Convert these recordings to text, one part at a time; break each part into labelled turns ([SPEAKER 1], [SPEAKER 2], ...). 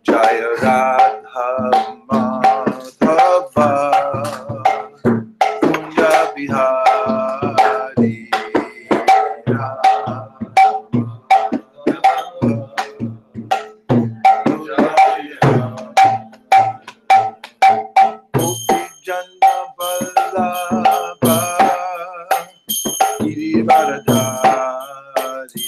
[SPEAKER 1] Jaya Radha Madhava Kunja Bihari Gopi Jana Vallabha Girivaradhari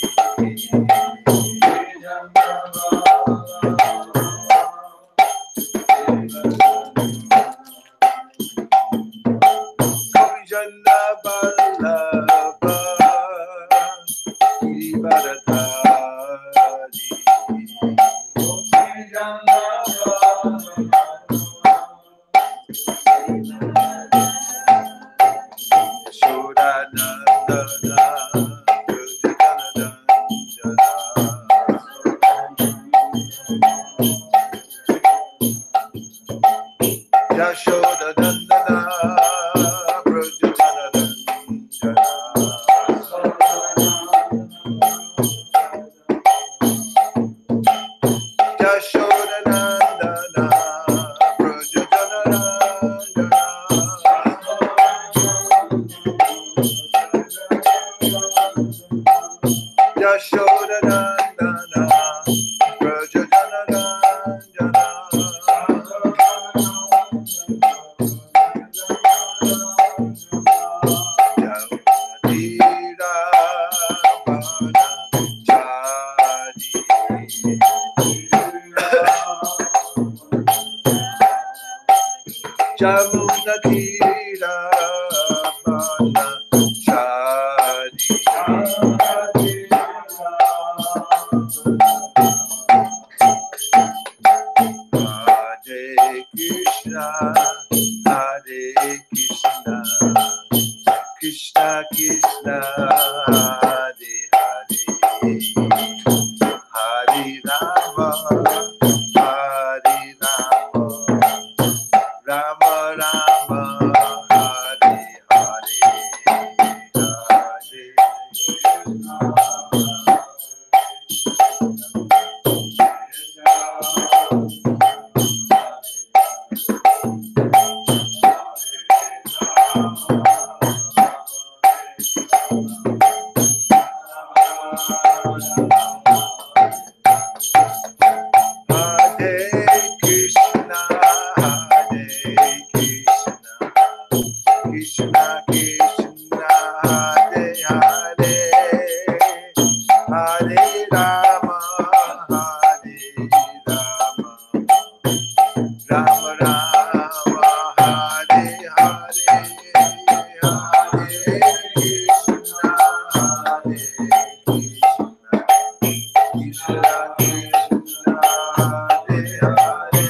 [SPEAKER 1] Jana Vallabha Girivaradhari Yashodanandana Brajadanandana Yashodanandana Yashodanandana Brajadanandana Jamuna Kira Mana Chari Hare Krishna Hare Krishna Krishna Krishna Hare Hare Hare Rama Hare Rama Rama Rama Hare Hare Hare Krishna Krishna Hare Hare Hare Rama Hare Rama Rama Rama Hare Hare Hare Krishna Hare Krishna Krishna Hare Hare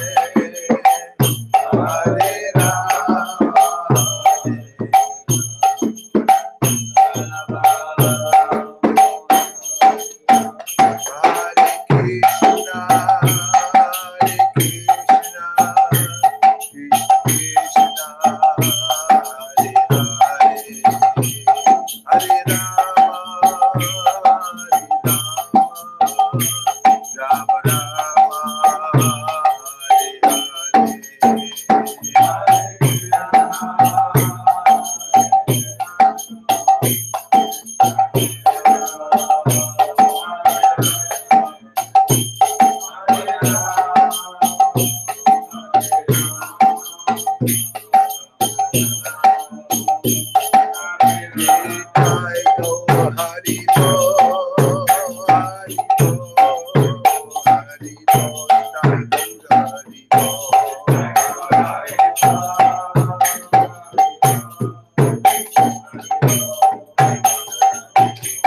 [SPEAKER 1] Hare Rama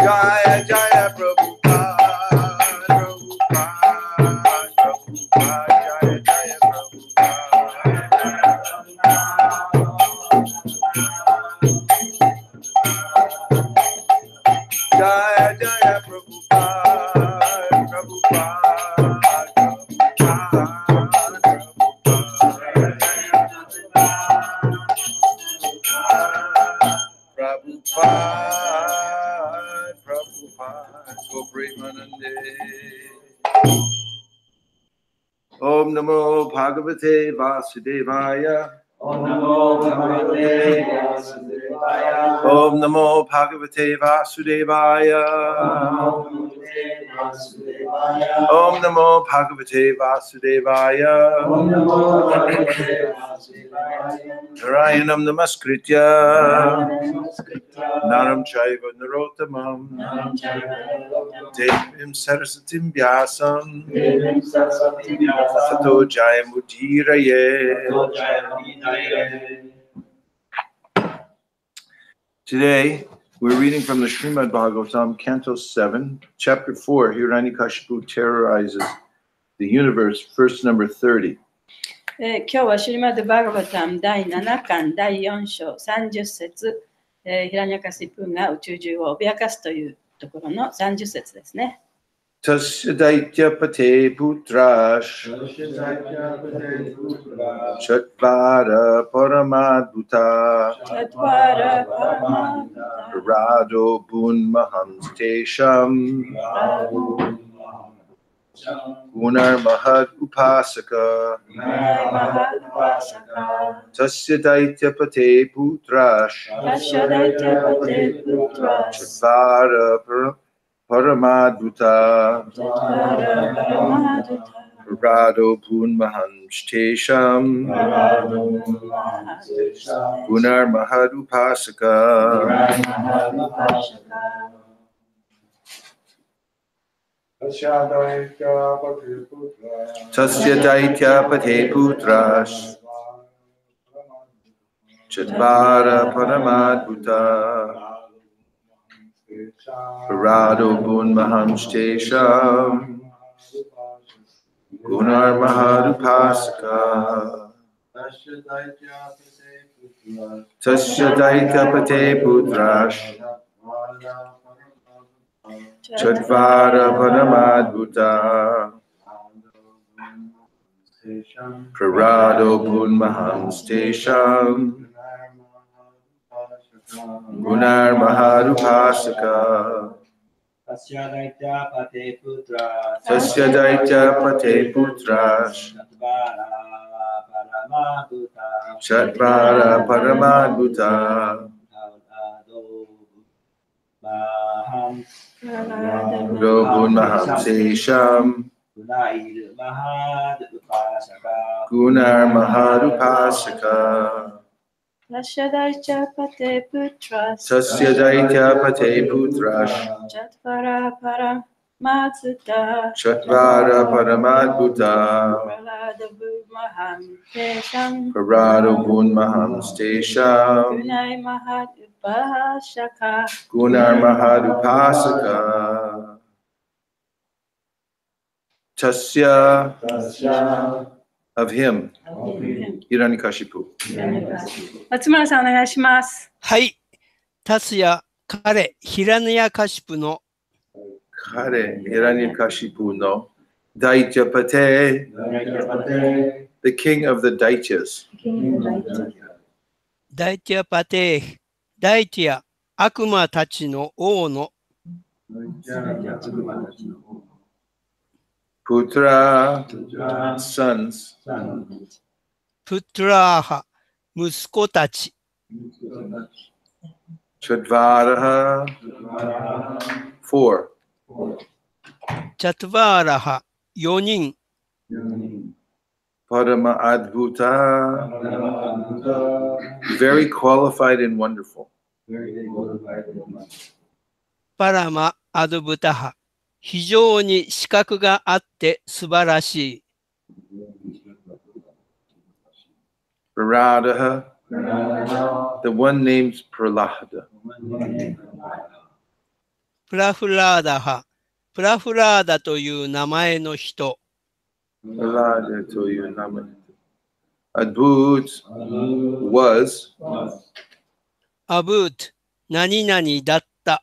[SPEAKER 1] Jaya Jaya Prabhupada, Prabhupada, Prabhupada, Jaya Jaya Prabhupada. Jaya Jaya Prabhupada, Prabhupada, Prabhupada. Om Namo Bhagavate Vasudevaya.
[SPEAKER 2] Om Namo Bhagavate Vasudevaya.
[SPEAKER 1] Om Namo Bhagavate Vasudevaya. Om Namo Bhagavate Vasudevaya.
[SPEAKER 2] Om Namo Bhagavate Vasudevaya.
[SPEAKER 1] Narayanam Namaskritya Naram Chaiva Narottamam Devim Sarasatim Vyasam Tato Jayamudiraye. Today we're reading from the Srimad Bhagavatam, Canto 7, Chapter 4. Hiranyakashipu terrorizes the universe, verse number 30.
[SPEAKER 3] 今日はシリマッド・バーガバタム第7巻第4章30節、ヒラニャカシプが宇宙中を脅かすというところの30節ですね。
[SPEAKER 1] Tasya daitya pate putrash Chatvara paramadbhuta Rado bun mahamstesham Gunar mahad upasaka Tasya daitya pate putrash Chatvara paramadbhuta Rado bun mahamstesham Gunar mahad upasaka Tasya daitya pate putrash Chatvara paramadbhuta Rado bun mahamstesham Gunar mahadupasaka Tasya daitya pate putrash Chatvara paramadbhuta Prarado bun mahamstesham Gunar mahadupasaka Tasya daitya pate putrash Chatvara paramadbhuta Robun mahamstesham Gunar mahadupasaka
[SPEAKER 3] Tasya daitya pate putrash
[SPEAKER 1] Tasya daitya pate putrash
[SPEAKER 3] Chatvara paramadbhuta
[SPEAKER 1] Chatvara paramadbhuta Parado bun mahamstesham Gunar mahadupasaka Tasya of him Hiranyakashipu.
[SPEAKER 3] 松村さんお願いします。
[SPEAKER 4] はい。タスヤ、彼、ヒラヌヤカシプの
[SPEAKER 1] Kare Hiranyakashipu no Daitya pate the king of the Daityas.
[SPEAKER 4] ダイティアパテー、ダイティア、悪魔たちの王の
[SPEAKER 1] Putra sons
[SPEAKER 4] プトラーハ、息子たち、
[SPEAKER 1] Chatvaraha 4
[SPEAKER 4] チャトバーラハ、4人、
[SPEAKER 1] Padma Adbhuta very qualified and wonderful.
[SPEAKER 4] パラマ・アドブタハ、非常に資格があって素晴らしい。
[SPEAKER 1] Praradaha the one named Prahlada.
[SPEAKER 4] プラフラーダハ、プラフラーダという名前の人。
[SPEAKER 1] Prahlada to you name. Adbhut was
[SPEAKER 4] アブート、何々だった。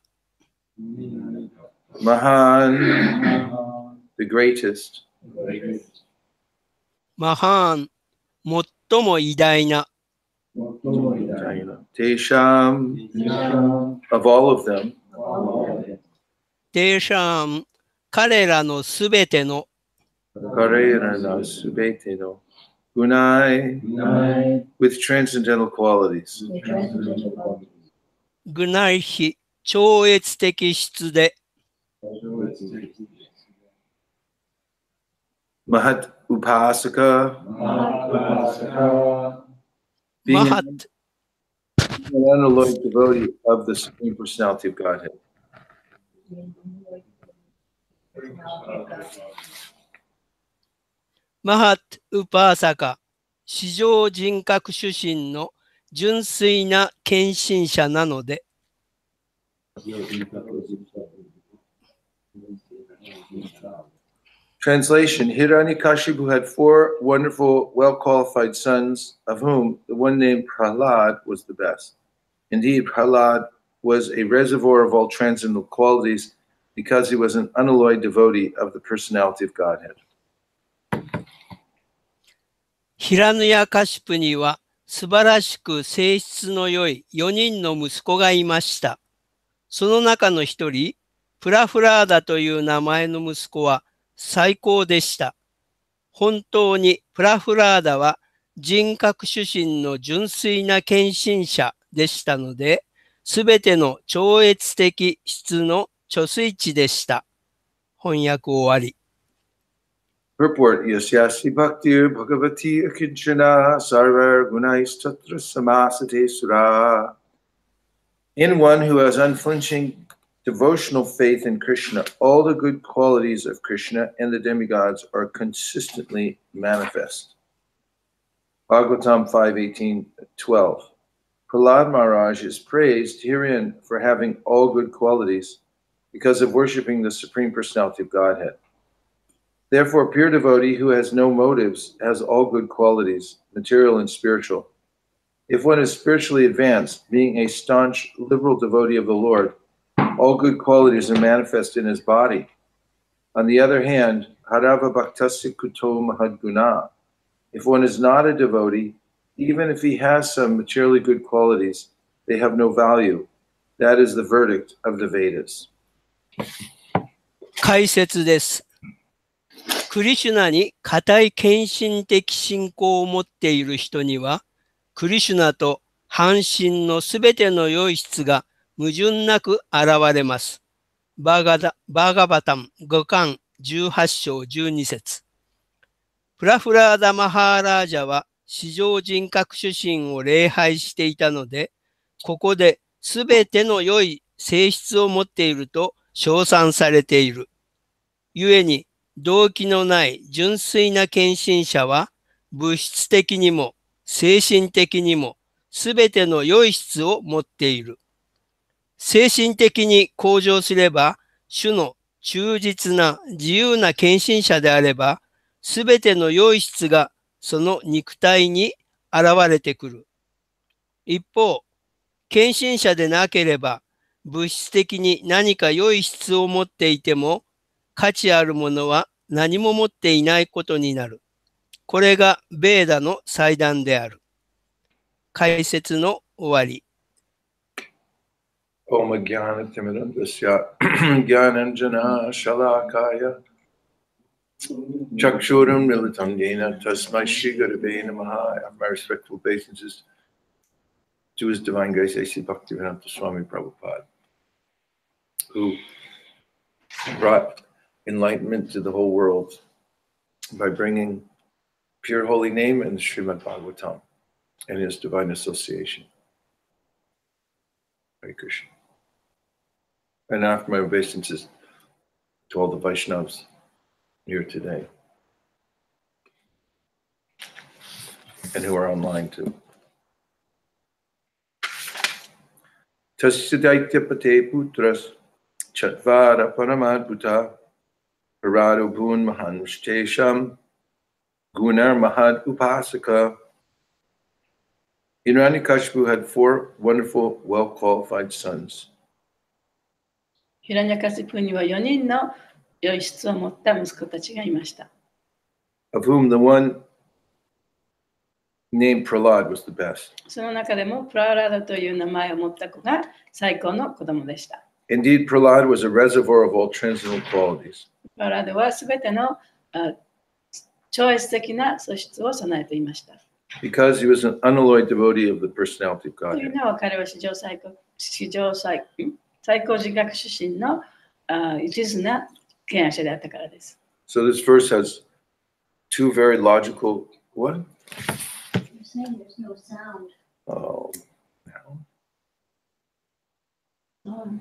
[SPEAKER 1] Mahan the greatest.
[SPEAKER 4] マハーン、最も偉大な。
[SPEAKER 1] Tesham of all of them.
[SPEAKER 4] テーシャーン、彼らのすべての。
[SPEAKER 1] Karayana subete no. Gunai with transcendental qualities.
[SPEAKER 4] 具内比超越的質で
[SPEAKER 1] Mahat upasaka. Being
[SPEAKER 4] マハ
[SPEAKER 1] an unalloyed devotee of the Supreme Personality of Godhead.
[SPEAKER 4] マハッウパーサカ、至上人格主神の純粋な献身者なので、
[SPEAKER 1] Translation: Hiranyakashipu had 4 wonderful, well-qualified sons, of whom the one named Prahlad was the best. Indeed, Prahlad was a reservoir of all transcendental qualities because he was an unalloyed devotee of the personality of Godhead.
[SPEAKER 4] ヒラヌヤカシプには素晴らしく性質の良い4人の息子がいました。その中の一人、プラフラーダという名前の息子は最高でした。本当にプラフラーダは人格主神の純粋な献身者でしたので、すべての超越的質の貯水池でした。翻訳終わり。
[SPEAKER 1] Purport: Yasyasi bhaktir bhagavati akinchana sarvar gunais tatra samasate sura. In one who has unflinching devotional faith in Krishna, all the good qualities of Krishna and the demigods are consistently manifest. Bhagavatam 5:18-12. Prahlad Maharaj is praised herein for having all good qualities because of worshiping the Supreme Personality of Godhead. Therefore, a pure devotee who has no motives has all good qualities, material and spiritual. If one is spiritually advanced, being a staunch, liberal devotee of the Lord, all good qualities are manifest in his body. On the other hand, harava bhaktasya kuto mahadguna. If one is not a devotee, even if he has some materially good qualities, they have no value. That is the verdict of the Vedas.
[SPEAKER 4] 解説です。クリシュナに固い献身的信仰を持っている人には、クリシュナと半身のすべての良い質が矛盾なく現れます。バーガバタム5巻18章12節。プラフラーダ・マハーラージャは至上人格主神を礼拝していたので、ここですべての良い性質を持っていると称賛されている。故に、動機のない純粋な献身者は、物質的にも精神的にもすべての良い質を持っている。精神的に向上すれば、主の忠実な自由な献身者であれば、すべての良い質がその肉体に現れてくる。一方、献身者でなければ、物質的に何か良い質を持っていても、価値あるものは何も持っていないことになる。これがベーダの祭壇である。解説の終わり。
[SPEAKER 1] Om Jnana Timirandasya Jnananjana Shalakaya Chakshuram Militam Yena Tasmai Shri Gurave Namaha. I have my respectful obeisances to His Divine Grace A.C. Bhaktivedanta Swami Prabhupada, who brought enlightenment to the whole world by bringing pure holy name and the Srimad Bhagavatam and his divine association. Hare Krishna. And after my obeisances to all the Vaishnavas here today and who are online too. Tasya daitya pate putras chatvara paramadbhuta parado bhun mahanushtesham gunar mahad upasaka. Hiranyakashipu had 4 wonderful, well-qualified sons.
[SPEAKER 3] ヒラニャカシプには4人の良い質を持った息子たちがいました。
[SPEAKER 1] Of whom the one named Prahlad was the best.
[SPEAKER 3] その中でもプラーラダという名前を持った子が最高の子供でした。
[SPEAKER 1] Indeed, Prahlad was a reservoir of all transcendental qualities.
[SPEAKER 3] プラーラダはすべての超越的な素質を備えていました。
[SPEAKER 1] Because he was an unalloyed devotee of the personality of
[SPEAKER 3] という
[SPEAKER 1] Godhead.
[SPEAKER 3] のは彼は最高人格出身の一途な敬愛者であったからです。
[SPEAKER 1] So this verse has two very logical what?
[SPEAKER 5] You're saying there's no sound.
[SPEAKER 1] Oh, no.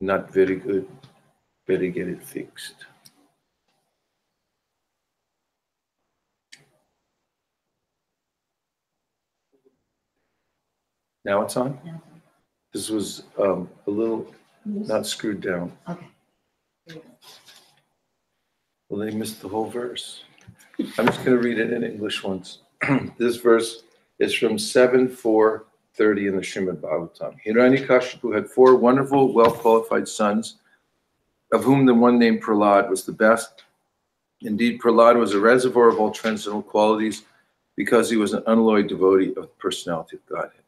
[SPEAKER 1] Not very good. Better get it fixed. Now it's on? This was a little not screwed down.
[SPEAKER 5] Okay.
[SPEAKER 1] Well, they missed the whole verse. I'm just going to read it in English once. This verse is from 7:4:30 in the Srimad Bhagavatam. Hiranyakashipu had 4 wonderful, well-qualified sons, of whom the one named Prahlad was the best. Indeed, Prahlad was a reservoir of all transcendental qualities because he was an unalloyed devotee of the personality of Godhead.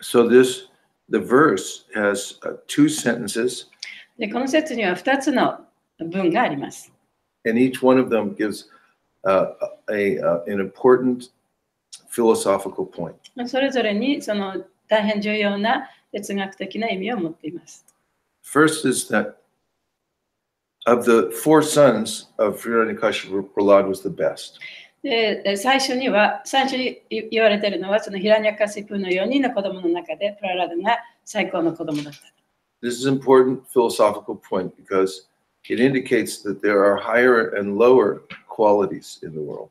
[SPEAKER 1] So the verse has 2 sentences.
[SPEAKER 3] でこの説には2つの文があります。
[SPEAKER 1] And each one of them gives an important philosophical point.
[SPEAKER 3] それぞれにその大変重要な哲学的な意味を持っています。
[SPEAKER 1] First is that of the 4 sons of Hiranyakashipu, Prahlad was the best.
[SPEAKER 3] で最初に言われているのはそのヒラニャカシプの4人の子供の中でプララダが最高の子供だった。
[SPEAKER 1] This is an important philosophical point because it indicates that there are higher and lower qualities in the world.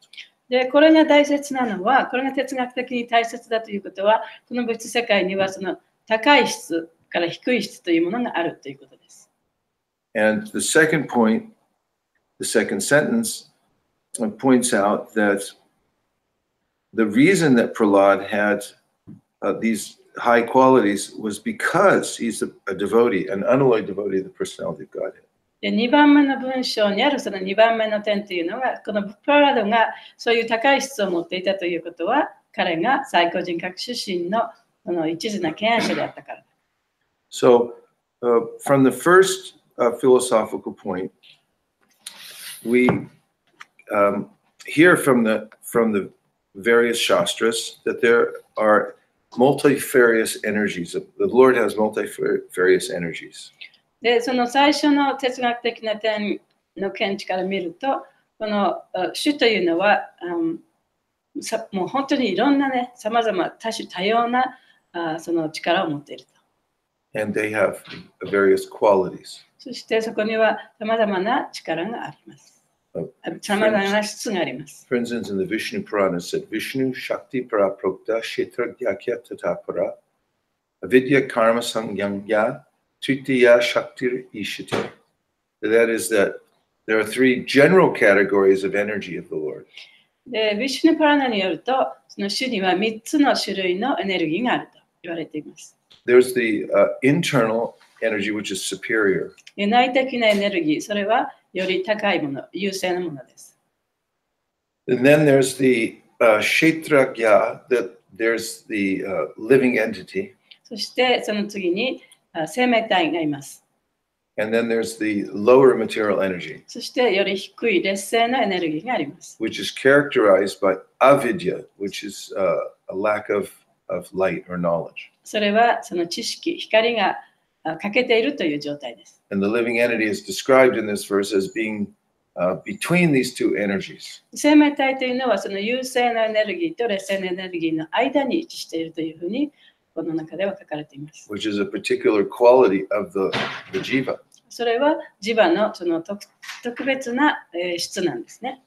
[SPEAKER 3] でこれが大切なのは、これが哲学的に大切だということは、この物質世界にはその高い質から低い質というものがあるということです。
[SPEAKER 1] And the second point, the second sentence, points out that the reason that Prahlad had these high qualities was because he's a devotee, an unalloyed devotee of the personality of Godhead.
[SPEAKER 3] で2番目の文章にあるその2番目の点というのが、このプララドがそういう高い質を持っていたということは、彼が最高人格出身のこの一途な敬愛者であったから。
[SPEAKER 1] So, from the first philosophical point, we hear from the various shastras that there are multifarious energies. The Lord has multifarious energies.
[SPEAKER 3] でその最初の哲学的な点の見地から見ると、この主というのはもう本当にいろんなね、さまざま多種多様なその力を持っていると。
[SPEAKER 1] And they have various qualities.
[SPEAKER 3] そしてそこにはさまざまな力があります。さまざまな質があります。
[SPEAKER 1] For instance, in the Vishnu Purana, it said Vishnu Shakti Para Prokta Kshetra Gyakya Tatapara Avidya Karma Sangyamya Tritiya Shaktir Ishati. That is that there are 3 general categories of energy of the Lord.
[SPEAKER 3] で、ヴィシュヌプラナによると、その主には3つの種類のエネルギーがあると言われています。
[SPEAKER 1] There's the internal energy, which is superior.
[SPEAKER 3] 内的なエネルギー、それはより高いもの、優勢なものです。
[SPEAKER 1] And then there's the Kshetragya, that there's the living entity.
[SPEAKER 3] そしてその次に生命体がいます。
[SPEAKER 1] And then there's the lower material energy,
[SPEAKER 3] そしてより低い劣勢のエネルギーがあります。
[SPEAKER 1] which is characterized by avidya, which is a lack of light or knowledge.
[SPEAKER 3] それはその知識、光が欠けているという状態です。
[SPEAKER 1] And the living entity is described in this verse as being between these 2 energies.
[SPEAKER 3] 生命体というのはその優勢のエネルギーと劣勢のエネルギーの間に位置しているというふうにこの中では書かれています。
[SPEAKER 1] Which is a particular quality of the jiva.
[SPEAKER 3] それはジバのその特別な質なんですね。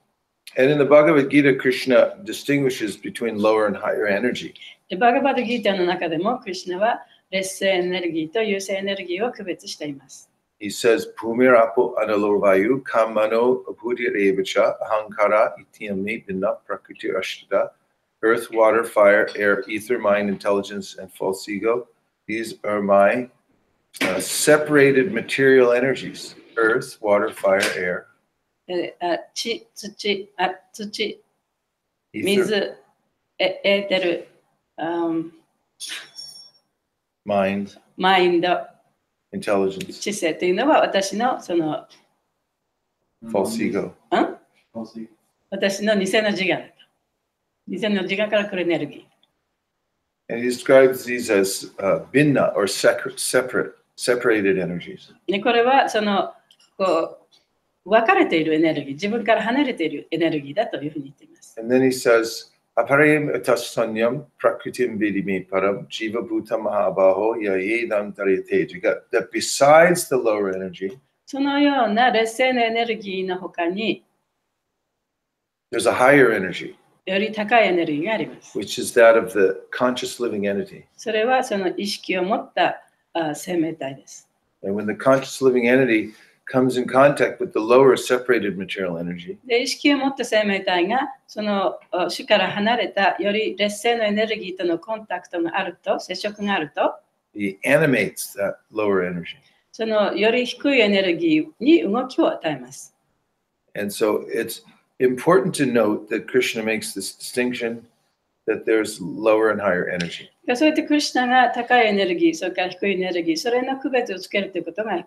[SPEAKER 1] And in the Bhagavad Gita, Krishna distinguishes between lower and higher energy.
[SPEAKER 3] バガバドギータの中でもクリシュナは劣勢エネルギーと優勢エネルギーを区別しています。
[SPEAKER 1] He says, Bhumirapo Analorvayu Kamano Abhudir Evacha Ahankara Ityame Bina Prakriti Ashtada. Earth, water, fire, air, ether, mind, intelligence, and false ego. These are my separated material energies. Earth, water, fire, air.
[SPEAKER 3] 地、土、水、エーテル、
[SPEAKER 1] mind,
[SPEAKER 3] マインド、
[SPEAKER 1] intelligence.
[SPEAKER 3] 知性というのは私のその
[SPEAKER 1] false ego.
[SPEAKER 3] 私の偽の自我だと。偽の自我から来るエネルギ
[SPEAKER 1] And he describes these as binna, or separated energies.
[SPEAKER 3] ー。でこれはそのこう分かれているエネルギー、自分から離れているエネルギーだというふうに言っています。
[SPEAKER 1] And then he says, aparayam atasanyam prakritim vidime param jiva bhuta mahabaho yayedam taryate. That besides the lower energy,
[SPEAKER 3] そのような劣勢のエネルギーの他に
[SPEAKER 1] there's a higher energy,
[SPEAKER 3] より高いエネルギーがあります。
[SPEAKER 1] which is that of the conscious living entity.
[SPEAKER 3] それはその意識を持った生命体です。
[SPEAKER 1] And when the conscious living entity comes in contact with the lower separated material energy,
[SPEAKER 3] で意識を持った生命体がその主から離れたより劣勢のエネルギーとのコンタクトがあると、接触があると、
[SPEAKER 1] he animates that lower energy.
[SPEAKER 3] そのより低いエネルギーに動きを与えます。
[SPEAKER 1] And so it's important to note that Krishna makes this distinction that there's lower and higher energy.
[SPEAKER 3] そうやってクリシュナが高いエネルギー、それから低いエネルギー、それの区別をつけるということは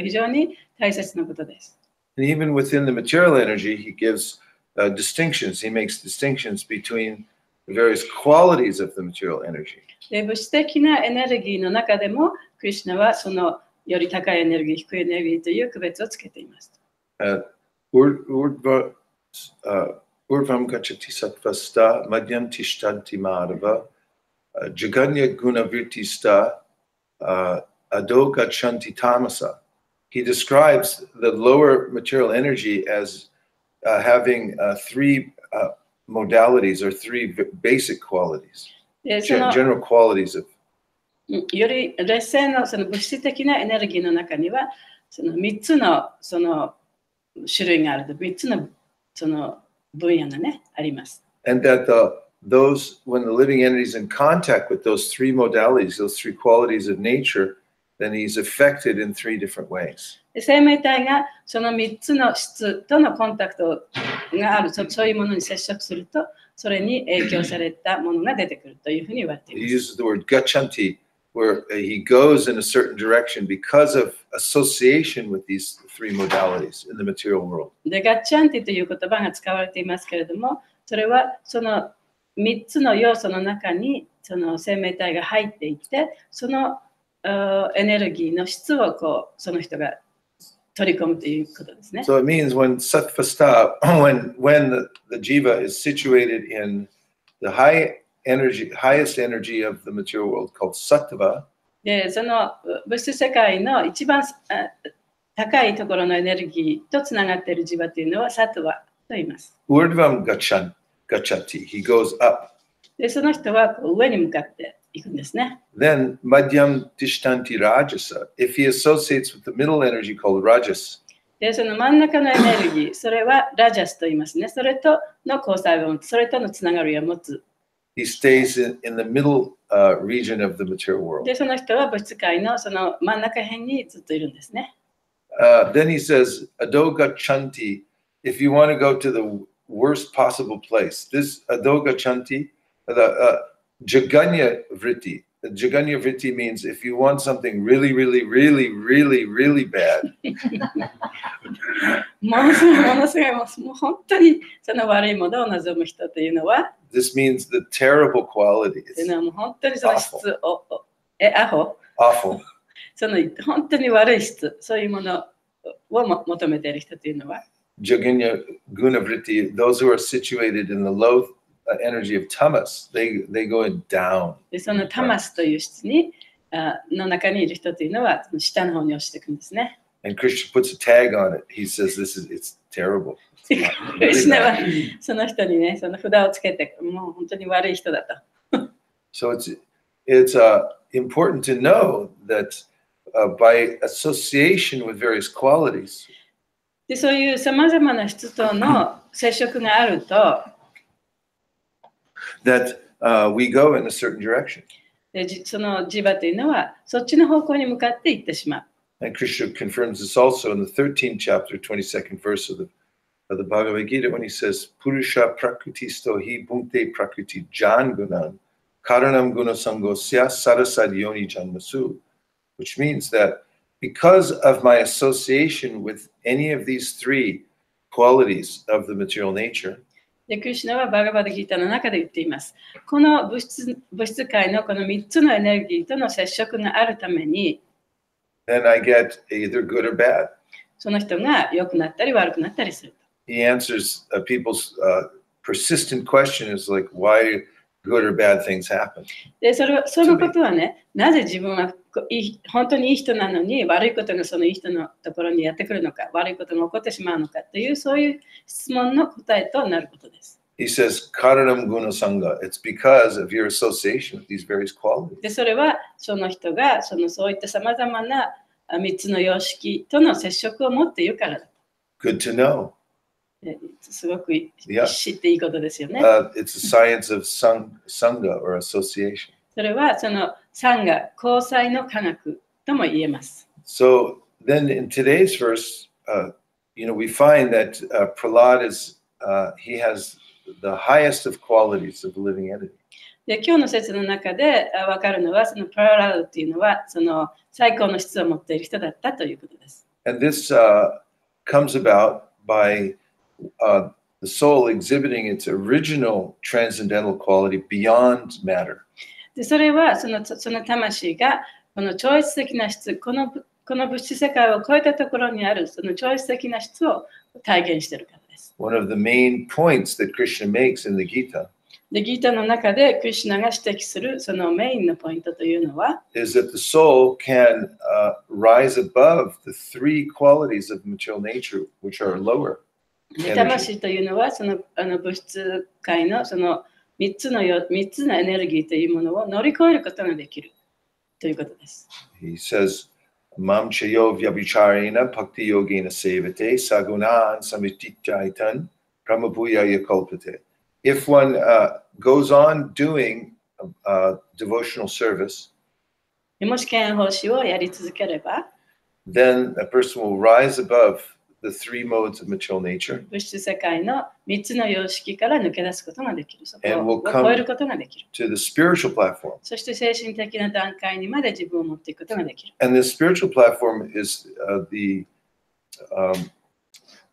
[SPEAKER 3] 非常に大切なことです。
[SPEAKER 1] And even within the material energy, he gives distinctions. He makes distinctions between the various qualities of the material energy.
[SPEAKER 3] で物質的なエネルギーの中でも、クリシュナはそのより高いエネルギー、低いエネルギーという区別をつけています。
[SPEAKER 1] Urvam gachati sattvasta madhyam tishtanti madhava jaganya gunavirtista ado gachanti tamasa. He describes the lower material energy as having three modalities or three basic qualities,
[SPEAKER 3] でその
[SPEAKER 1] general qualities of.
[SPEAKER 3] より劣勢のその物質的なエネルギーの中にはその3つのその種類があると、3つのその分野がねあります。
[SPEAKER 1] And that those, when the living entity is in contact with those three modalities, those three qualities of nature, then he's affected in three different ways.
[SPEAKER 3] で生命体がその3つの質とのコンタクトがある、そういうものに接触すると、それに影響されたものが出てくるというふうに言われてい
[SPEAKER 1] He
[SPEAKER 3] ます。
[SPEAKER 1] uses the word gachanti, where he goes in a certain direction because of association with these three modalities in the material world.
[SPEAKER 3] でガッチャンティという言葉が使われていますけれども、それはその3つの要素の中にその生命体が入っていて、そのエネルギーの質をこうその人が取り込むということですね。
[SPEAKER 1] So it means when sattvasta, when the jiva is situated in the highest energy of the material world called sattva,
[SPEAKER 3] でその物質世界の一番高いところのエネルギーとつながっているジバというのはサトワと言います。
[SPEAKER 1] urdvam gachati, he goes up.
[SPEAKER 3] でその人はこう上に向かっていくんですね。
[SPEAKER 1] Then madhyam tishtanti rajasa, if he associates with the middle energy called rajas,
[SPEAKER 3] でその真ん中のエネルギー、それはラジャスと言いますね。それとの交際を持つ、それとのつながりを持つ。
[SPEAKER 1] he stays in the middle region of the material world.
[SPEAKER 3] でその人は物質界のその真ん中辺にずっといるんですね。
[SPEAKER 1] Then he says, adoga chanti, if you want to go to the worst possible place, this adoga chanti, the jaganya vritti. The jaganya vritti means if you want something really, really, really, really, really bad,
[SPEAKER 3] ものすごい、もう本当にその悪いものを望む人というのは、
[SPEAKER 1] this means the terrible quality.
[SPEAKER 3] という
[SPEAKER 1] It's
[SPEAKER 3] のはもう本当にその質を、アホ、
[SPEAKER 1] awful.
[SPEAKER 3] その本当に悪い質、そういうものを求めている人というのは、
[SPEAKER 1] Jaganya gunavritti, those who are situated in the low energy of tamas, they go down.
[SPEAKER 3] でそのタマスという質にの中にいる人というのは下の方に落ちていくんですね。
[SPEAKER 1] And Krishna puts a tag on it. He says, it's terrible.
[SPEAKER 3] クリシュナはその人にね、その札をつけて、もう本当に悪い人だと。
[SPEAKER 1] So it's important to know that by association with various qualities,
[SPEAKER 3] でそういうさまざまな質との接触があると、
[SPEAKER 1] that we go in a certain direction.
[SPEAKER 3] でそのジバというのはそっちの方向に向かっていってしまう。
[SPEAKER 1] And Krishna confirms this also in the 13th chapter, 22nd verse of the Bhagavad Gita, when he says, Purusha prakritisto hi bhunte prakriti jan gunan karanam guna sangosya sarasad yoni janmasu, which means that because of my association with any of these three qualities of the material nature,
[SPEAKER 3] で、クリシュナはバガバダギータの中で言っています。この物質界のこの3つのエネルギーとの接触があるために、
[SPEAKER 1] then I get either good or bad.
[SPEAKER 3] その人が良くなったり悪くなったりする。
[SPEAKER 1] He answers people's persistent question is like, why good or bad things happen?
[SPEAKER 3] で、そのことはね、なぜ自分は本当にいい人なのに悪いことがそのいい人のところにやってくるのか、悪いことが起こってしまうのかというそういう質問の答えとなることです。
[SPEAKER 1] He says, Karanam Guna Sangha. It's because of your association with these various qualities.
[SPEAKER 3] で、それはその人がそういったさまざまな3つの様式との接触を持っているからだ。
[SPEAKER 1] Good to know.
[SPEAKER 3] すごく知っていいことですよね。
[SPEAKER 1] It's a science of Sangha or association.
[SPEAKER 3] それはそのサンガ、交際の科学とも言えます。
[SPEAKER 1] So then in today's verse, we find that Prahlad he has the highest of qualities of the living entity.
[SPEAKER 3] で、今日の説の中で分かるのは、そのプララードというのは、その最高の質を持っている人だったということです。
[SPEAKER 1] And this comes about by the soul exhibiting its original transcendental quality beyond matter.
[SPEAKER 3] で、それはその魂がこの超越的な質、この物質世界を超えたところにあるその超越的な質を体現しているからです。
[SPEAKER 1] One of the main points that Krishna makes in the Gita
[SPEAKER 3] で、ギータの中でクリシュナが指摘するそのメインのポイントというのは、
[SPEAKER 1] is that the soul can rise above the three qualities of material nature, which are lower.
[SPEAKER 3] で、魂というのはその物質界のその3つのエネルギーというものを乗り越えることができるということです。
[SPEAKER 1] He says, Mam chayo vyabhicharena bhakti yogena sevate sagunan samititjaitan pramabhuya yakalpate. If one goes on doing devotional service,
[SPEAKER 3] もし剣奉仕をやり続ければ、
[SPEAKER 1] then a person will rise above the three modes of material nature
[SPEAKER 3] 物質世界の3つの様式から抜け出すことができる。そこ
[SPEAKER 1] and
[SPEAKER 3] を
[SPEAKER 1] will
[SPEAKER 3] 超え
[SPEAKER 1] come
[SPEAKER 3] ることができる。
[SPEAKER 1] to the spiritual platform.
[SPEAKER 3] そして精神的な段階にまで自分を持っていくことができる。
[SPEAKER 1] And this spiritual platform is the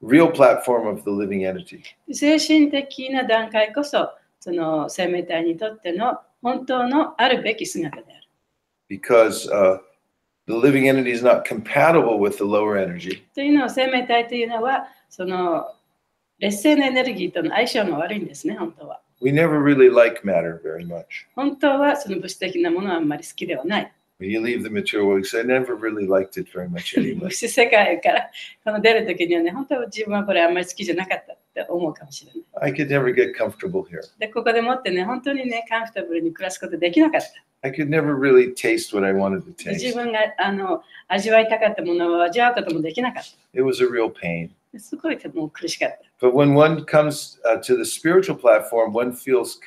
[SPEAKER 1] real platform of the living entity.
[SPEAKER 3] 精神的な段階こそ、その生命体にとっての本当のあるべき姿である。
[SPEAKER 1] Because the living entity is not compatible with the lower energy.
[SPEAKER 3] というのは、生命体というのは、その劣勢のエネルギーとの相性が悪いんですね、本当は。
[SPEAKER 1] We never really like matter very much.
[SPEAKER 3] 本当はその物質的なものはあんまり好きではない。
[SPEAKER 1] When you leave the material world, you say, I never really liked it very much
[SPEAKER 3] 物
[SPEAKER 1] anyway.
[SPEAKER 3] 質世界からこの出るときにはね、本当は自分はこれあんまり好きじゃなかったって思うかもしれない。
[SPEAKER 1] I could never get comfortable here.
[SPEAKER 3] で、ここでもってね、本当にね、カンフタブルに暮らすことできなかった。
[SPEAKER 1] I could never really taste what I wanted to
[SPEAKER 3] で、自
[SPEAKER 1] taste.
[SPEAKER 3] 分が味わいたかったものを味わうこともできなかった。
[SPEAKER 1] It was a real pain.
[SPEAKER 3] すごいもう苦しかった。
[SPEAKER 1] But when one comes to the spiritual platform, one feels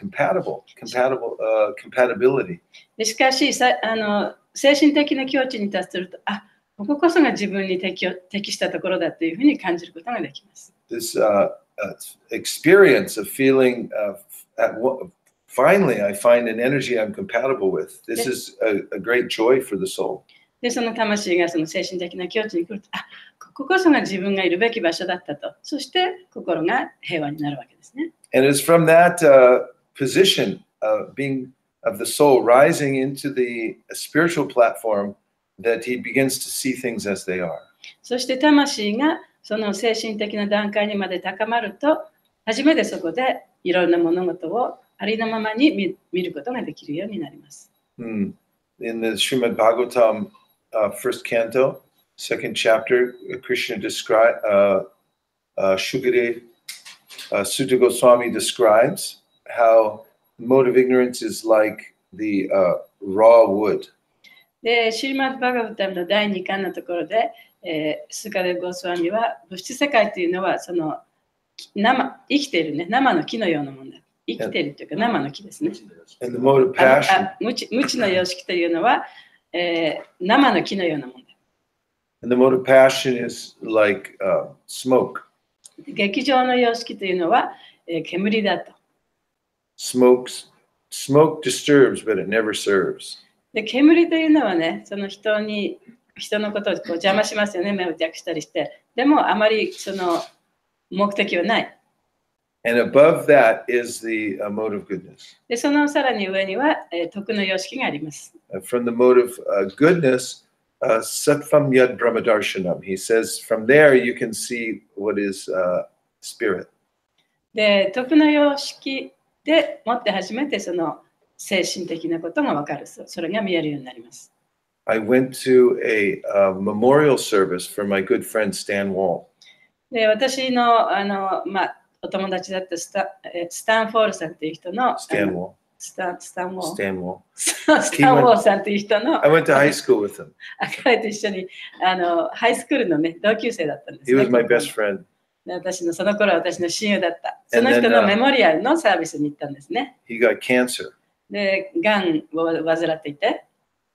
[SPEAKER 1] compatibility.
[SPEAKER 3] でしかし精神的な境地に達すると、あ、こここそが自分に適したところだというふうに感じることができます。
[SPEAKER 1] This experience of feeling, finally, I find an energy I'm compatible with. This is a great joy for the soul.
[SPEAKER 3] で、その魂がその精神的な境地に来ると、あ、こここそが自分がいるべき場所だったと。そして心が平和になるわけですね。
[SPEAKER 1] And it's from that position of the soul rising into the spiritual platform that he begins to see things as they are.
[SPEAKER 3] そして魂がその精神的な段階にまで高まると、初めてそこでいろんな物事をありのままに見ることができるようになります。
[SPEAKER 1] In the Srimad Bhagavatam, first canto, second chapter, Krishna describes, Shukadeva Sutta Goswami describes how the mode of ignorance is like the raw wood.
[SPEAKER 3] で、シーマッド・バガバタムの第2巻のところで、スカデヴ・ゴスワミは物質世界というのはその生きているね、生の木のようなものだ。生きているというか生の木ですね。
[SPEAKER 1] And the mode of passion.
[SPEAKER 3] 無知の様式というのは、生の木のようなものだ。
[SPEAKER 1] And the mode of passion is like smoke.
[SPEAKER 3] 劇場の様式というのは、煙だと。
[SPEAKER 1] Smoke disturbs, but it never serves.
[SPEAKER 3] で、煙というのはね、その人に人のことをこう邪魔しますよね、目を弱したりして。でもあまりその目的はない。
[SPEAKER 1] And above that is the mode of goodness.
[SPEAKER 3] で、そのさらに上には、徳の様式があります。
[SPEAKER 1] From the mode of goodness, Sattvam Yad Brahmadarshanam. He says, from there you can see what is spirit.
[SPEAKER 3] で、徳の様式でもって初めてその精神的なことがわかる。それが見えるようになります。
[SPEAKER 1] I went to a memorial service for my good friend Stan Wall.
[SPEAKER 3] で、私のお友達だったスタンフォールさんという人の
[SPEAKER 1] Stan Wall.
[SPEAKER 3] スタンウォー
[SPEAKER 1] Stan Wall.
[SPEAKER 3] さんという人の
[SPEAKER 1] I went to high school with him.
[SPEAKER 3] 彼と一緒にハイスクールのね同級生だったんです、
[SPEAKER 1] He
[SPEAKER 3] ね。
[SPEAKER 1] was my best friend.
[SPEAKER 3] その頃私の親友だった。その人のメモリアルのサービスに行ったんですね。
[SPEAKER 1] He got cancer.
[SPEAKER 3] で、がんを患っていて。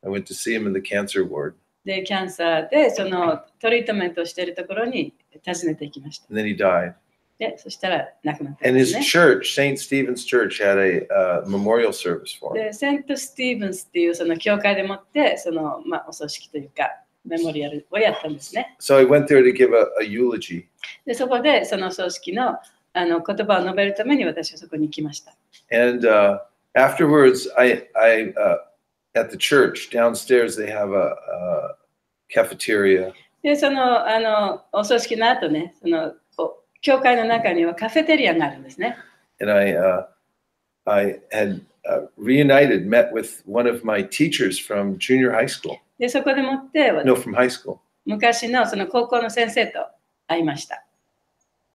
[SPEAKER 1] I went to see him in the cancer ward.
[SPEAKER 3] で、キャンサーでそのトリートメントをしているところに訪ねていきました。
[SPEAKER 1] And then he died.
[SPEAKER 3] で、そしたら亡くなったん
[SPEAKER 1] And
[SPEAKER 3] で
[SPEAKER 1] his
[SPEAKER 3] すね。
[SPEAKER 1] church, St. Stephen's Church, had a memorial service for him.
[SPEAKER 3] で、セント・スティーブンスっていうその教会でもってその、お葬式というかメモリアルをやったんですね。
[SPEAKER 1] So I went there to give a eulogy.
[SPEAKER 3] で、そこでその葬式の言葉を述べるために私はそこに来ました。
[SPEAKER 1] And afterwards, at the church downstairs, they have a cafeteria.
[SPEAKER 3] で、そのお葬式の後ね、その教会の中にはカフェテリアがあるんですね。
[SPEAKER 1] And I had reunited, met with one of my teachers from junior high school.
[SPEAKER 3] で、そこでもって、
[SPEAKER 1] No, from high school.
[SPEAKER 3] 昔のその高校の先生と会いました。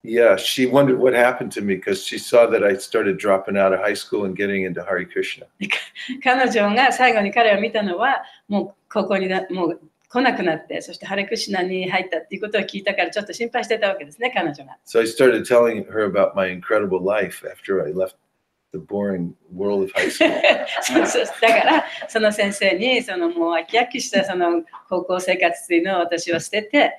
[SPEAKER 1] Yeah, she wondered what happened to me because she saw that I started dropping out of high school and getting into Hare Krishna.
[SPEAKER 3] 彼女が最後に彼を見たのは、もう高校にもう来なくなって、そしてハレクシナに入ったっていうことを聞いたからちょっと心配してたわけですね、彼女が。
[SPEAKER 1] So I started telling her about my incredible life after I left the boring world of high school.
[SPEAKER 3] だからその先生にそのもう飽き飽きしたその高校生活というのを私は捨てて、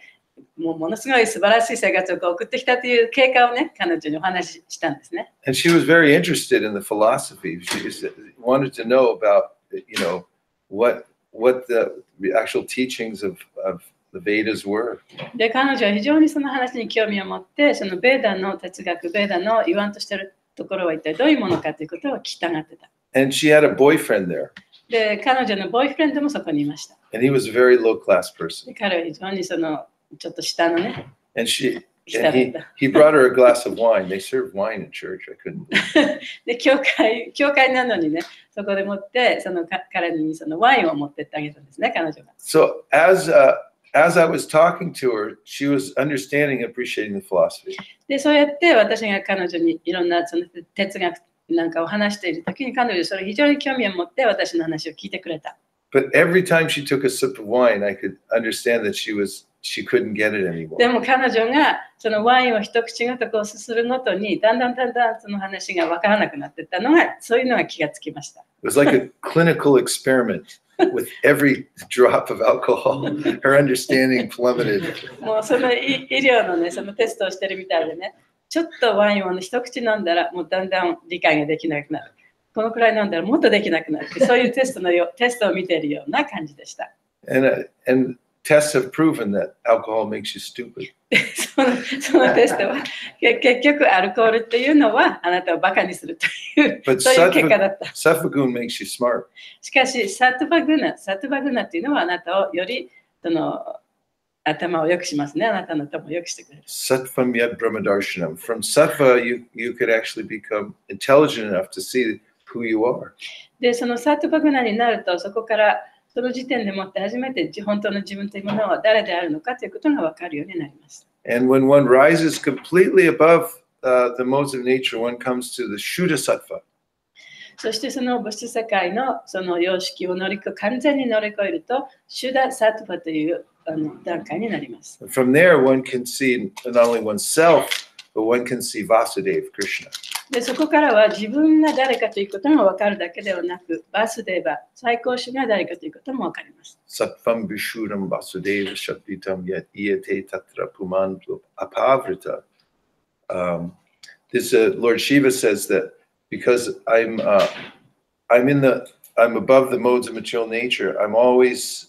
[SPEAKER 3] もうものすごい素晴らしい生活を送ってきたという経過をね、彼女にお話ししたんですね。
[SPEAKER 1] And she was very interested in the philosophy. She wanted to know about, what the actual teachings of the Vedas were.
[SPEAKER 3] で、彼女は非常にその話に興味を持って、そのベーダの哲学、ベーダの言わんとしているところは一体どういうものかということを聞きたがってた。
[SPEAKER 1] And she had a boyfriend there.
[SPEAKER 3] で、彼女のボーイフレンドもそこにいました。
[SPEAKER 1] And he was a very low class person.
[SPEAKER 3] で、彼は非常にそのちょっと下のね。
[SPEAKER 1] And he brought her a glass of wine. They serve wine in church. I couldn't believe it.
[SPEAKER 3] で、教会なのにね、そこで持って、その彼にそのワインを持ってってあげたんですね、彼女が。
[SPEAKER 1] So as I was talking to her, she was understanding and appreciating the philosophy.
[SPEAKER 3] で、そうやって私が彼女にいろんなその哲学なんかを話しているときに彼女はそれ非常に興味を持って私の話を聞いてくれた。
[SPEAKER 1] But every time she took a sip of wine, I could understand that she couldn't get it anymore.
[SPEAKER 3] でも彼女がそのワインを一口ごとこうすするごとにだんだんその話が分からなくなっていったのがそういうのが気がつきました。
[SPEAKER 1] It was like a clinical experiment. With every drop of alcohol, her understanding plummeted.
[SPEAKER 3] もうその医療のね、そのテストをしてるみたいでね、ちょっとワインを一口飲んだらもうだんだん理解ができなくなる。このくらい飲んだらもっとできなくなる。そういうテストを見ているような感じでした。
[SPEAKER 1] And tests have proven that alcohol makes you stupid.
[SPEAKER 3] そのテストは結局アルコールっていうのはあなたをバカにするというそういう結果だった。
[SPEAKER 1] Sattva-gun makes you smart.
[SPEAKER 3] しかしサトゥバグナっていうのはあなたをよりその頭を良くしますね。あなたの頭を良くしてくれる。
[SPEAKER 1] Sattvam yad brahmadarshanam. From sattva, you could actually become intelligent enough to see who you are.
[SPEAKER 3] で、そのサトゥバグナになるとそこからその時点でもって初めて本当の自分というものは誰であるのかということが分かるようになります。
[SPEAKER 1] And when one rises completely above the modes of nature, one comes to the Shuddha Sattva.
[SPEAKER 3] そしてその物質世界のその様式を完全に乗り越えると、シュダ・サトゥファという段階になります。
[SPEAKER 1] From there, one can see not only oneself, but one can see Vasudeva, Krishna.
[SPEAKER 3] でそこからは自分が誰かということが分かるだけではなく、バスデーバ、最高主が誰かということも分かります。
[SPEAKER 1] Sattvam Vishuddham Vasudeva Shaktitam Yat Iyate Tatra Puman Apavrita. Lord Shiva says that because I'm above the modes of material nature, I'm always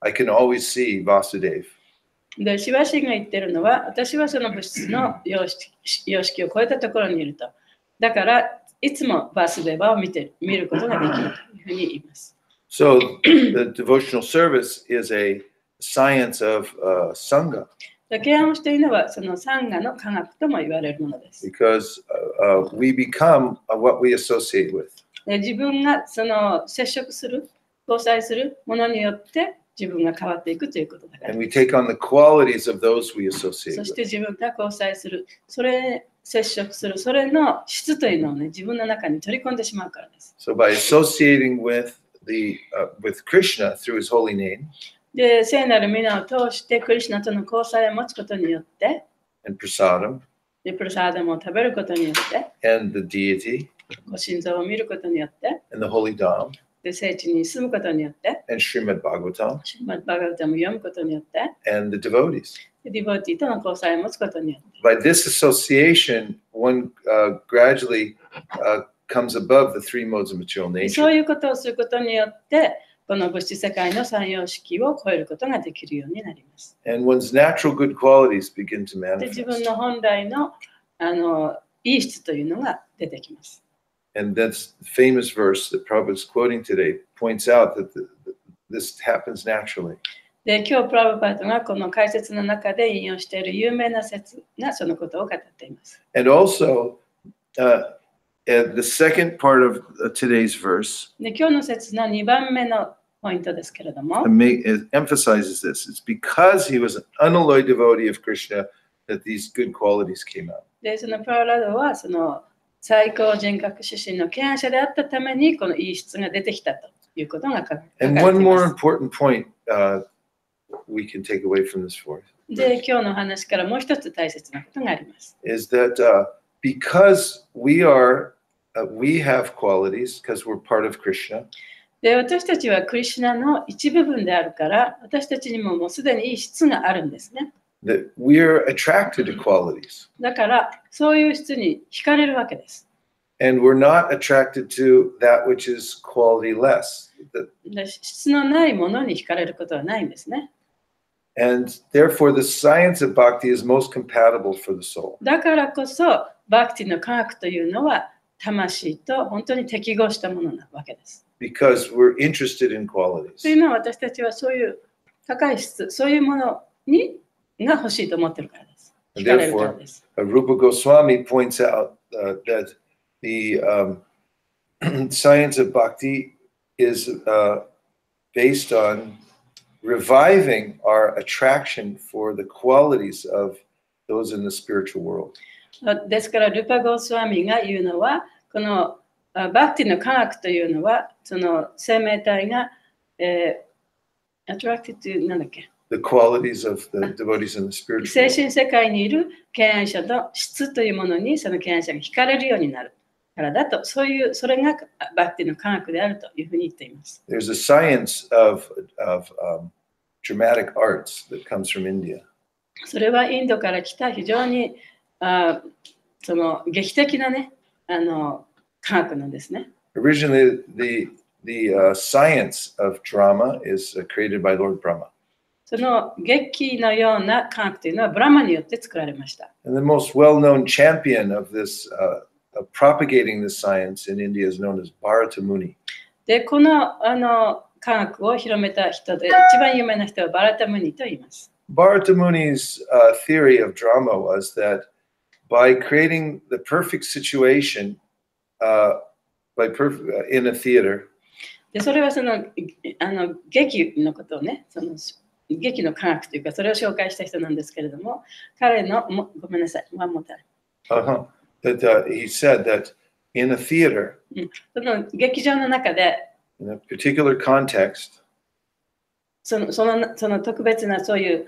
[SPEAKER 1] I can always see Vasudeva.
[SPEAKER 3] で、シバシが言ってるのは、私はその物質の様式を超えたところにいると。だから、いつもバースデーバーを見ることができるというふうに言います。
[SPEAKER 1] So the devotional service is a science of Sangha.
[SPEAKER 3] ケアムシというのは、そのサンガの科学とも言われるものです。
[SPEAKER 1] Because we become what we associate with.
[SPEAKER 3] で、自分がその接触する、交際するものによって自分が変わっていくということだから。
[SPEAKER 1] And we take on the qualities of those we associate
[SPEAKER 3] そ
[SPEAKER 1] with.
[SPEAKER 3] して自分が交際する、それ接触する、それの質というのをね、自分の中に取り込んでしまうからです。
[SPEAKER 1] So by associating with Krishna through his holy name,
[SPEAKER 3] で、聖なる皆を通してクリシュナとの交際を持つことによって、
[SPEAKER 1] and prasadam,
[SPEAKER 3] でプラサーダムを食べることによって、
[SPEAKER 1] and the deity,
[SPEAKER 3] ご心臓を見ることによって、
[SPEAKER 1] and the holy dham,
[SPEAKER 3] で聖地に住むことによって、
[SPEAKER 1] and Srimad Bhagavatam,
[SPEAKER 3] シュマッバガルタムを読むことによって、
[SPEAKER 1] and the devotees.
[SPEAKER 3] でディボーティーとの交際を持つことによって。
[SPEAKER 1] By this association, one gradually comes above the three modes of material
[SPEAKER 3] そう
[SPEAKER 1] nature.
[SPEAKER 3] いうことをすることによって、この物質世界の三様式を超えることができるようになります。
[SPEAKER 1] And one's natural good qualities begin to
[SPEAKER 3] で、自分
[SPEAKER 1] manifest.
[SPEAKER 3] の本来のいい質というのが出てきます。
[SPEAKER 1] And that's the famous verse that Prabhu is quoting today points out that this happens naturally.
[SPEAKER 3] で、今日プラブパートがこの解説の中で引用している有名な説がそのことを語っています。
[SPEAKER 1] And also, the second part of today's verse
[SPEAKER 3] で、今日の説の2番目のポイントですけれども、
[SPEAKER 1] it emphasizes this. It's because he was an unalloyed devotee of Krishna that these good qualities came out.
[SPEAKER 3] で、そのプララドはその最高人格出身の敬愛者であったためにこのいい質が出てきたということが書かれてい
[SPEAKER 1] And one
[SPEAKER 3] ま
[SPEAKER 1] more
[SPEAKER 3] す。
[SPEAKER 1] important point we can take away from this verse
[SPEAKER 3] で、今日の話からもう一つ大切なことがあります。
[SPEAKER 1] is that because we have qualities because we're part of Krishna.
[SPEAKER 3] で、私たちはクリシュナの一部分であるから、私たちにももうすでにいい質があるんですね。
[SPEAKER 1] That we're attracted to qualities
[SPEAKER 3] だから、そういう質に惹かれるわけです。
[SPEAKER 1] and we're not attracted to that which is quality less.
[SPEAKER 3] で、質のないものに惹かれることはないんですね。
[SPEAKER 1] And therefore, the science of bhakti is most compatible for the soul.
[SPEAKER 3] だからこそ、バクティの科学というのは、魂と本当に適合したものなわけです。
[SPEAKER 1] Because we're interested in
[SPEAKER 3] と
[SPEAKER 1] qualities.
[SPEAKER 3] いうのは私たちはそういう高い質、そういうものが欲しいと思ってるからです。惹かれるからです。
[SPEAKER 1] Rupa Goswami points out that the science of bhakti is based on reviving our attraction for the qualities of those in the spiritual world.
[SPEAKER 3] ですから、ルパ・ゴースワミが言うのは、このバクティの科学というのは、その生命体が、attracted to なんだっけ
[SPEAKER 1] The qualities of the devotees in the spiritual
[SPEAKER 3] 精
[SPEAKER 1] world.
[SPEAKER 3] 神世界にいる敬愛者の質というものにその敬愛者が惹かれるようになるからだと、それがバクティの科学であるというふうに言っています。
[SPEAKER 1] There's a science of dramatic arts that comes from India.
[SPEAKER 3] それはインドから来た非常にその劇的なね、科学なんですね。
[SPEAKER 1] Originally, the science of drama is created by Lord Brahma.
[SPEAKER 3] その劇のような科学というのはブラマによって作られました。
[SPEAKER 1] And the most well-known champion of this, of propagating this science in India is known as Bharata Muni.
[SPEAKER 3] で、この科学を広めた人で一番有名な人はバラタムニと言います。
[SPEAKER 1] Bharata Muni's theory of drama was that by creating the perfect situation in a theater,
[SPEAKER 3] で、それはその劇のことをね、その劇の科学というか、それを紹介した人なんですけれども、彼の、ごめんなさい、one more time.
[SPEAKER 1] that he said that in a theater,
[SPEAKER 3] その劇場の中で、
[SPEAKER 1] in a particular context,
[SPEAKER 3] その特別なそういう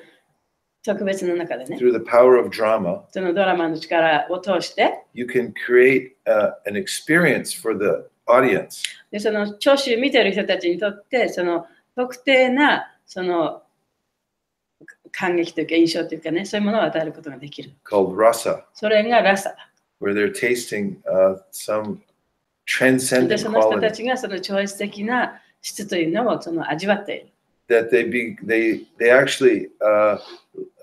[SPEAKER 3] 特別な中でね、
[SPEAKER 1] through the power of drama,
[SPEAKER 3] そのドラマの力を通して、
[SPEAKER 1] you can create an experience for the audience.
[SPEAKER 3] でその聴衆見てる人たちにとって、その特定なその感激というか印象というかね、そういうものを与えることができる。
[SPEAKER 1] Called rasa,
[SPEAKER 3] それがラサだ。
[SPEAKER 1] where they're tasting some transcendent
[SPEAKER 3] で、その人た
[SPEAKER 1] quality.
[SPEAKER 3] ちがその超越的な質というのをその味わっている。
[SPEAKER 1] that they actually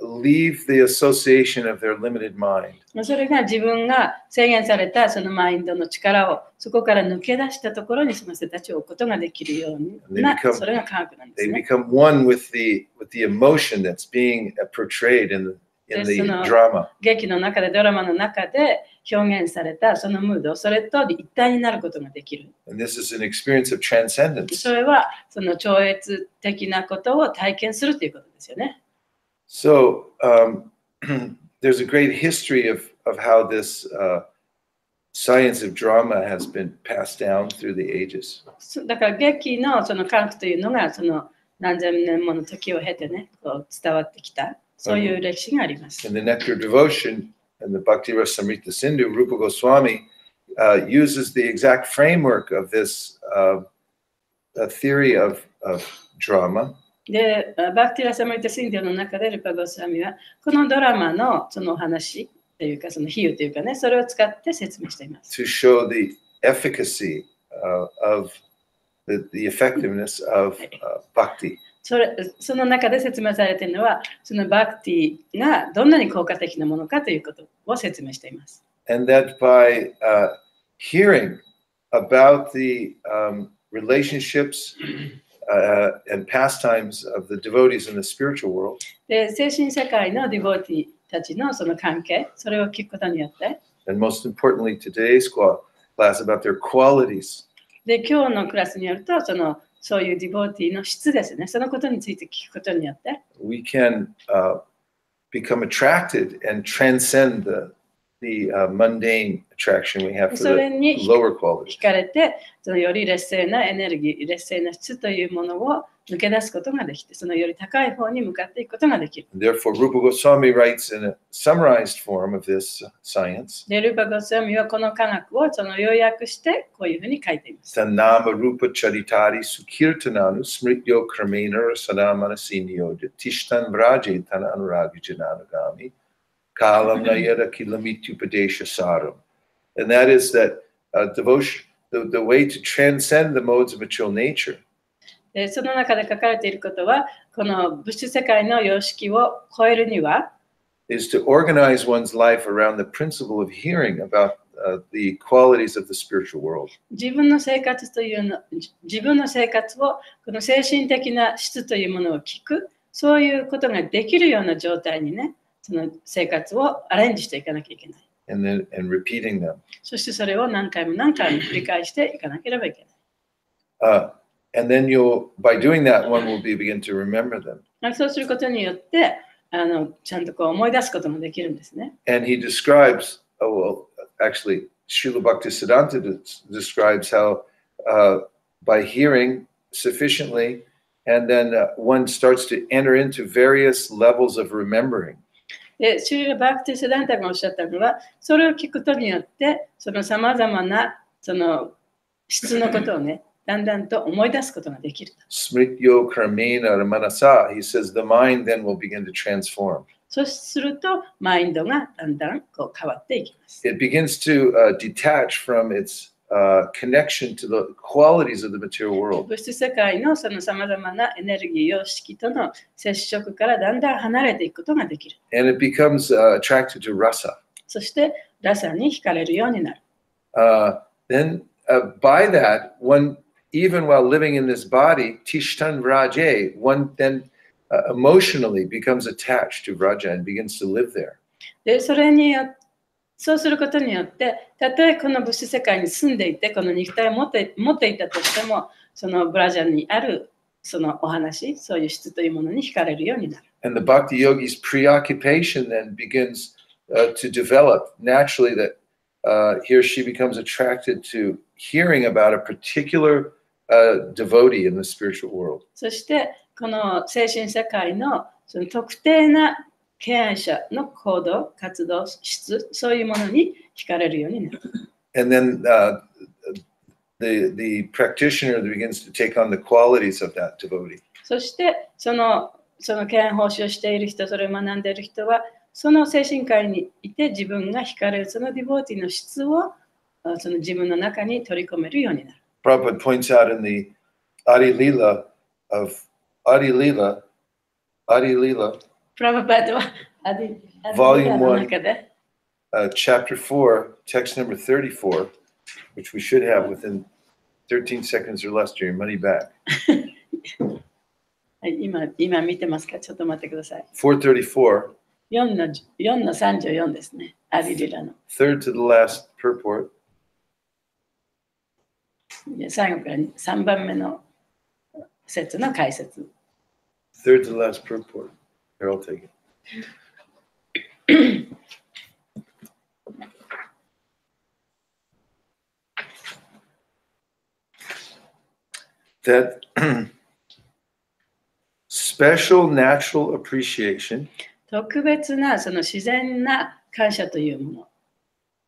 [SPEAKER 1] leave the association of their limited mind.
[SPEAKER 3] それが自分が制限されたそのマインドの力をそこから抜け出したところにその人たちを置くことができるような、それが科学なんです
[SPEAKER 1] They
[SPEAKER 3] ね。
[SPEAKER 1] become one with the emotion that's being portrayed in the drama.
[SPEAKER 3] 劇の中でドラマの中で表現されたそのムード、それと一体になることができる。
[SPEAKER 1] And this is an experience of transcendence.
[SPEAKER 3] それはその超越的なことを体験するということですよね。
[SPEAKER 1] So there's a great history of how this science of drama has been passed down through the ages.
[SPEAKER 3] だから劇のその科学というのがその何千年もの時を経てね、こう伝わってきた、そういう歴史があります。
[SPEAKER 1] In the Nectar Devotion and the Bhakti Rasamrita Sindhu, Rupa Goswami uses the exact framework of this theory of drama.
[SPEAKER 3] で、バクティラサマリタシンディの中でルパゴスワミはこのドラマのそのお話というかその比喩というかね、それを使って説明しています。
[SPEAKER 1] To show the efficacy of the effectiveness of bhakti.
[SPEAKER 3] その中で説明されているのは、そのバクティがどんなに効果的なものかということを説明しています。
[SPEAKER 1] And that by hearing about the relationships and pastimes of the devotees in the spiritual world,
[SPEAKER 3] で、精神世界のディボーティたちのその関係、それを聞くことによって、
[SPEAKER 1] and most importantly today's class about their qualities,
[SPEAKER 3] で、今日のクラスによると、そういうディボーティの質ですね、そのことについて聞くことによって、
[SPEAKER 1] we can become attracted and transcend the mundane attraction we have for the lower qualities.
[SPEAKER 3] 惹かれて、そのより劣勢なエネルギー、劣勢な質というものを抜け出すことができて、そのより高い方に向かっていくことができる。
[SPEAKER 1] Therefore, Rupa Goswami writes in a summarized form of this science.
[SPEAKER 3] で、ルーパ・ゴスワミはこの科学をその要約してこういうふうに書いています。
[SPEAKER 1] Tanama Rupa Charitari Sukirtananu Smrityo Kramena Sanamanasiniyo Tishtan Vraje Tananuragi Jananagami Kalam Nayada Kilamityupadesha Saram. And that is that devotion, the way to transcend the modes of material nature.
[SPEAKER 3] で、その中で書かれていることは、この物質世界の様式を超えるには、
[SPEAKER 1] is to organize one's life around the principle of hearing about the qualities of the spiritual world.
[SPEAKER 3] 自分の生活をこの精神的な質というものを聞く、そういうことができるような状態にね、その生活をアレンジしていかなきゃいけない。
[SPEAKER 1] And repeating them.
[SPEAKER 3] そしてそれを何回も何回も繰り返していかなければいけない。
[SPEAKER 1] And then by doing that, one will begin to remember them.
[SPEAKER 3] そうすることによって、ちゃんとこう思い出すこともできるんですね。
[SPEAKER 1] And he describes, actually, Srila Bhaktisiddhanta describes how by hearing sufficiently, and then one starts to enter into various levels of remembering.
[SPEAKER 3] で、シュリラ・バクティスダンタがおっしゃったのは、それを聞くことによって、そのさまざまなその質のことをね、だんだんと思い出すことができる。
[SPEAKER 1] Smrityo karmena manasa, he says the mind then will begin to transform.
[SPEAKER 3] そうすると、マインドがだんだんこう変わっていきます。
[SPEAKER 1] It begins to detach from its connection to the qualities of the material world.
[SPEAKER 3] 物質世界のそのさまざまなエネルギー様式との接触からだんだん離れていくことができる。
[SPEAKER 1] And it becomes attracted to rasa.
[SPEAKER 3] そして、ラサに惹かれるようになる。
[SPEAKER 1] Then by that, one, even while living in this body, Tishtan Vraje, one then emotionally becomes attached to Vraja and begins to live there.
[SPEAKER 3] で、そうすることによって、たとえこの物質世界に住んでいて、この肉体を持っていたとしても、そのブラジャにあるそのお話、そういう質というものに惹かれるようになる。
[SPEAKER 1] And the Bhakti yogi's preoccupation then begins to develop naturally that he or she becomes attracted to hearing about a particular devotee in the spiritual world.
[SPEAKER 3] そして、この精神世界のその特定な敬愛者の行動、活動、質、そういうものに惹かれるようになる。
[SPEAKER 1] And then the practitioner begins to take on the qualities of that devotee.
[SPEAKER 3] そして、その敬愛奉仕をしている人、それを学んでいる人は、その精神界にいて自分が惹かれるそのディボーティの質をその自分の中に取り込めるようになる。
[SPEAKER 1] Prabhupada points out in the Adi Lila of Adi Lila,
[SPEAKER 3] プラブパートはアディ
[SPEAKER 1] Volume
[SPEAKER 3] の中で
[SPEAKER 1] chapter 4, text number 34, which we should have within 13 seconds or less to your money back.
[SPEAKER 3] はい、今見てますか？ちょっと待ってください。
[SPEAKER 1] 434,
[SPEAKER 3] 4の34ですね。アディリラの。
[SPEAKER 1] third to the last purport.
[SPEAKER 3] 最後から3番目の説の解説。
[SPEAKER 1] Third to the last purport. Here, I'll take it. That special natural appreciation
[SPEAKER 3] 特別なその自然な感謝というもの。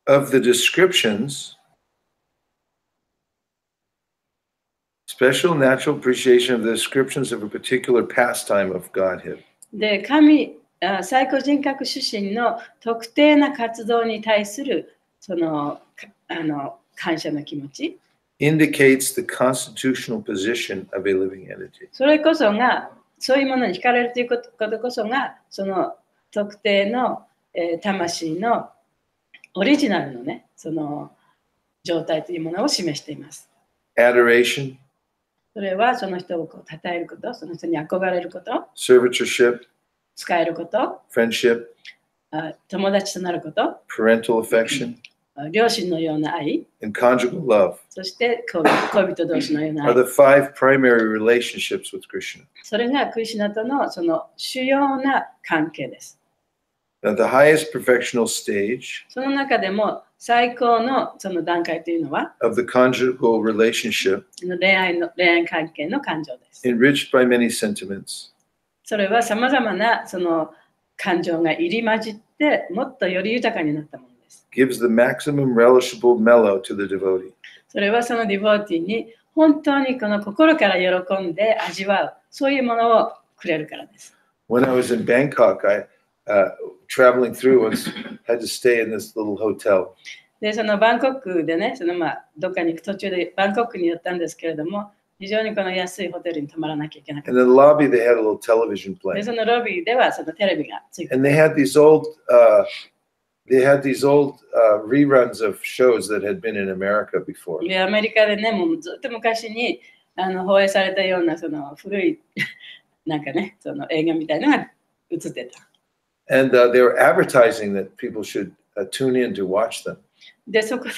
[SPEAKER 1] of the descriptions, special natural appreciation of the descriptions of a particular pastime of Godhead.
[SPEAKER 3] で、最高人格主神の特定な活動に対するその感謝の気持ち。
[SPEAKER 1] indicates the constitutional position of a living entity.
[SPEAKER 3] それこそが、そういうものに惹かれるということこそが、その特定の、魂のオリジナルのね、その状態というものを示しています。
[SPEAKER 1] Adoration,
[SPEAKER 3] それはその人をこう称えること、その人に憧れること、
[SPEAKER 1] servitorship,
[SPEAKER 3] 使えること、
[SPEAKER 1] friendship,
[SPEAKER 3] 友達となること、
[SPEAKER 1] parental affection,
[SPEAKER 3] 両親のような愛、
[SPEAKER 1] and conjugal love
[SPEAKER 3] そして恋人同士のような
[SPEAKER 1] are
[SPEAKER 3] 愛。
[SPEAKER 1] the five primary relationships with Krishna.
[SPEAKER 3] それがクリシュナとのその主要な関係です。
[SPEAKER 1] Now, the highest perfectional stage
[SPEAKER 3] その中でも最高のその段階というのは
[SPEAKER 1] of the conjugal relationship,
[SPEAKER 3] 恋愛関係の感情です。
[SPEAKER 1] enriched by many sentiments,
[SPEAKER 3] それはさまざまなその感情が入り混じってもっとより豊かになったものです。
[SPEAKER 1] gives the maximum relishable mellow to the devotee.
[SPEAKER 3] それはそのディボーティーに本当にこの心から喜んで味わう、そういうものをくれるからです。
[SPEAKER 1] When I was in Bangkok, traveling through once had to stay in this little hotel.
[SPEAKER 3] で、そのバンコクでね、どっかに行く途中でバンコクに寄ったんですけれども、非常にこの安いホテルに泊まらなきゃいけなかっ
[SPEAKER 1] And in the lobby, they had a little television
[SPEAKER 3] た。で、
[SPEAKER 1] playing.
[SPEAKER 3] そのロビーではそのテレビがついて
[SPEAKER 1] And they had these old reruns of shows that had been in America before.
[SPEAKER 3] で、アメリカでね、もうずっと昔に放映されたようなその古いなんかね、その映画みたいなのが映ってた。
[SPEAKER 1] And they were advertising that people should tune in to watch them.
[SPEAKER 3] で、そこで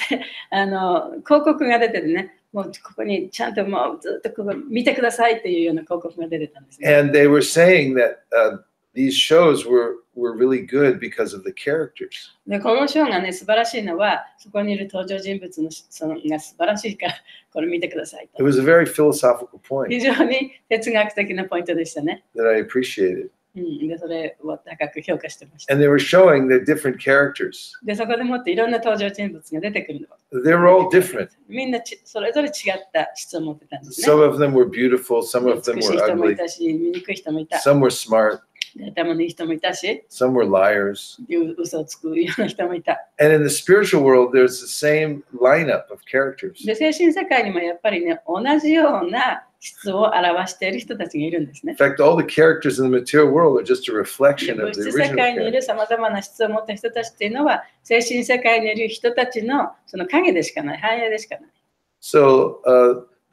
[SPEAKER 3] 広告が出ててね、もうここにちゃんともうずっとここ見てくださいっていうような広告が出てたんですね。
[SPEAKER 1] And they were saying that these shows were really good because of the characters.
[SPEAKER 3] で、このショーがね、素晴らしいのは、そこにいる登場人物のそのが素晴らしいから、これ見てください
[SPEAKER 1] It
[SPEAKER 3] と。
[SPEAKER 1] was a very philosophical
[SPEAKER 3] 非
[SPEAKER 1] point
[SPEAKER 3] 常に哲学的なポイントでしたね。
[SPEAKER 1] that I appreciated.
[SPEAKER 3] で、それを高く評価してました。
[SPEAKER 1] And they were showing the different characters.
[SPEAKER 3] で、そこでもっていろんな登場人物が出てくるの。
[SPEAKER 1] They were all different.
[SPEAKER 3] みんなそれぞれ違った質を持ってたんですね。
[SPEAKER 1] Some of them were beautiful, some of them
[SPEAKER 3] 美しい
[SPEAKER 1] were
[SPEAKER 3] 人もい
[SPEAKER 1] ugly,
[SPEAKER 3] たし、醜い人もいた。
[SPEAKER 1] some were smart,
[SPEAKER 3] で、頭のいい人もいたし、
[SPEAKER 1] some were liars.
[SPEAKER 3] 嘘をつくような人もいた。
[SPEAKER 1] And in the spiritual world, there's the same lineup of characters.
[SPEAKER 3] で、精神世界にもやっぱりね、同じような質を表している人たちがいるんですね
[SPEAKER 1] In。fact, all the characters in the material world are just a reflection
[SPEAKER 3] 物
[SPEAKER 1] of the
[SPEAKER 3] 質世
[SPEAKER 1] original
[SPEAKER 3] 界にい
[SPEAKER 1] character.
[SPEAKER 3] るさまざまな質を持った人たちっていうのは、精神世界にいる人たちのその影でしかない、反映でしかない。
[SPEAKER 1] So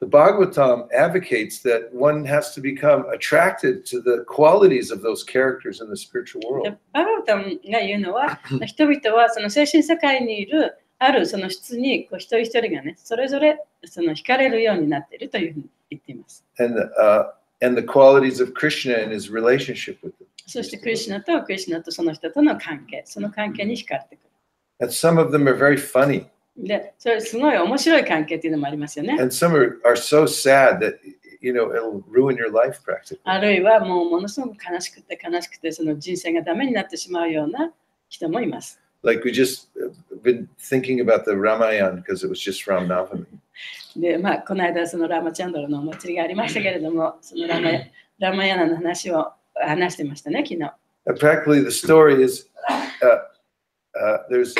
[SPEAKER 1] the Bhagavatam advocates that one has to become attracted to the qualities of those characters in the spiritual
[SPEAKER 3] で
[SPEAKER 1] world.
[SPEAKER 3] バガバタンが言うのは、人々はその精神世界にいるあるその質にこう一人一人がね、それぞれその惹かれるようになっているというふうに言っています。
[SPEAKER 1] And the qualities of Krishna and his relationship with them.
[SPEAKER 3] そしてクリシュナとその人との関係、その関係に惹かれてくる。
[SPEAKER 1] And some of them are very funny.
[SPEAKER 3] で、それすごい面白い関係っていうのもありますよね。
[SPEAKER 1] And some are so sad that, it'll ruin your life practically.
[SPEAKER 3] あるいはもうものすごく悲しくてその人生がダメになってしまうような人もいます。
[SPEAKER 1] Like we just been thinking about the Ramayana because it was just Ram Navami.
[SPEAKER 3] で、この間そのラマチャンドラのお祭りがありましたけれども、そのラマヤナの話を話してましたね、昨日。
[SPEAKER 1] Practically, the story is there's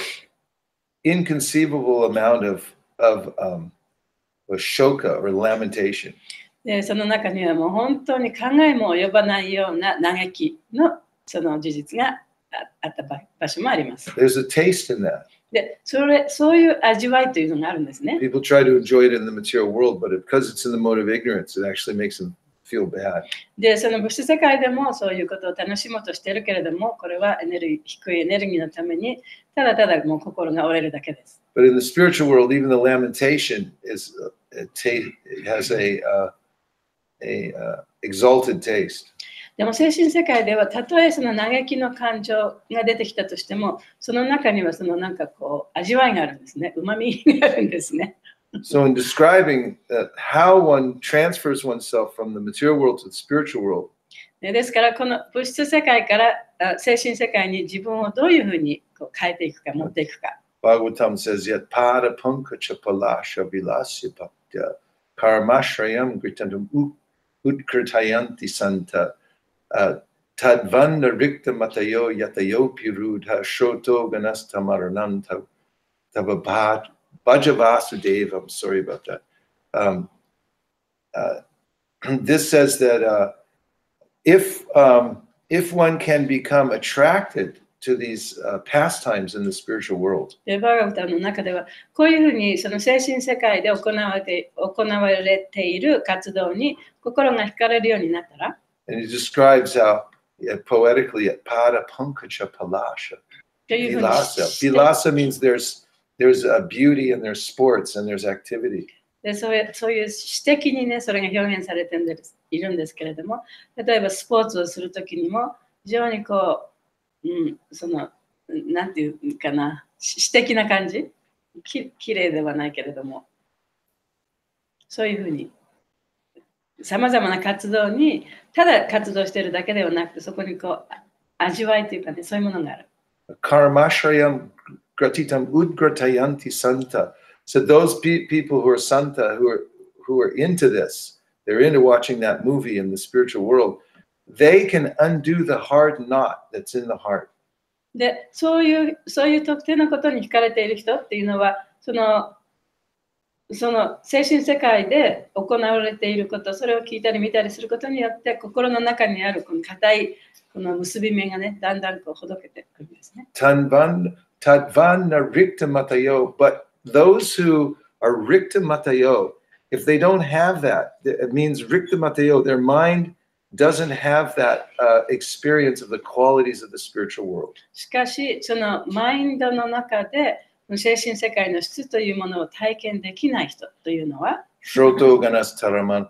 [SPEAKER 1] inconceivable amount of shokha or lamentation.
[SPEAKER 3] でその中にはもう本当に考えも及ばないような嘆きのその事実があった場所もあります。
[SPEAKER 1] There's a taste in that.
[SPEAKER 3] でそういう味わいというのがあるんですね。
[SPEAKER 1] People try to enjoy it in the material world, but because it's in the mode of ignorance, it actually makes them feel bad.
[SPEAKER 3] でその物質世界でもそういうことを楽しもうとしているけれども、これは低いエネルギーのためにただただもう心が折れるだけです。
[SPEAKER 1] But in the spiritual world, even the lamentation is it has a exalted taste.
[SPEAKER 3] でも精神世界ではたとえその嘆きの感情が出てきたとしても、その中にはそのなんかこう味わいがあるんですね。旨味があるんですね。
[SPEAKER 1] So in describing how one transfers oneself from the material world to the spiritual world,
[SPEAKER 3] ですからこの物質世界から精神世界に自分をどういうふうにこう変えていくか、持っていくか。
[SPEAKER 1] Bhagavatam says, Yat pada pankacha palasha vilasya bhaktya karmashrayam gritantam utkritayanti santa tadvanda rikta matayo yatayo pirudha shoto ganastamarananta tavabat bhajavasudeva. I'm sorry about that. This says that if one can become attracted to these pastimes in the spiritual world.
[SPEAKER 3] でバーガブタの中ではこういうふうにその精神世界で行われている活動に心が惹かれるようになったら、
[SPEAKER 1] And he describes how poetically at pada pankacha palasha. Vilasa means there's beauty and there's sports and there's activity.
[SPEAKER 3] でそういう詩的にねそれが表現されているんですけれども、例えばスポーツをするときにも非常にこうそのなんていうかな、詩的な感じ、きれいではないけれども、そういうふうにさまざまな活動にただ活動しているだけではなくて、そこにこう味わいというかね、そういうものがある。
[SPEAKER 1] Karmashrayam gratitam udgratayanti santa. So those people who are santa, who are into this, they're into watching that movie in the spiritual world. They can undo the hard knot that's in the heart.
[SPEAKER 3] で、そういう特定のことに惹かれている人っていうのは、その精神世界で行われていること、それを聞いたり見たりすることによって、心の中にあるこの硬いこの結び目がね、だんだんこうほどけてくるんですね。
[SPEAKER 1] Tadvana rikta matayo, but those who are rikta matayo, if they don't have that, it means rikta matayo, their mind doesn't have that experience of the qualities of the spiritual world.
[SPEAKER 3] しかし、そのマインドの中で精神世界の質というものを体験できない人というのは、
[SPEAKER 1] Shroto ganas taraman.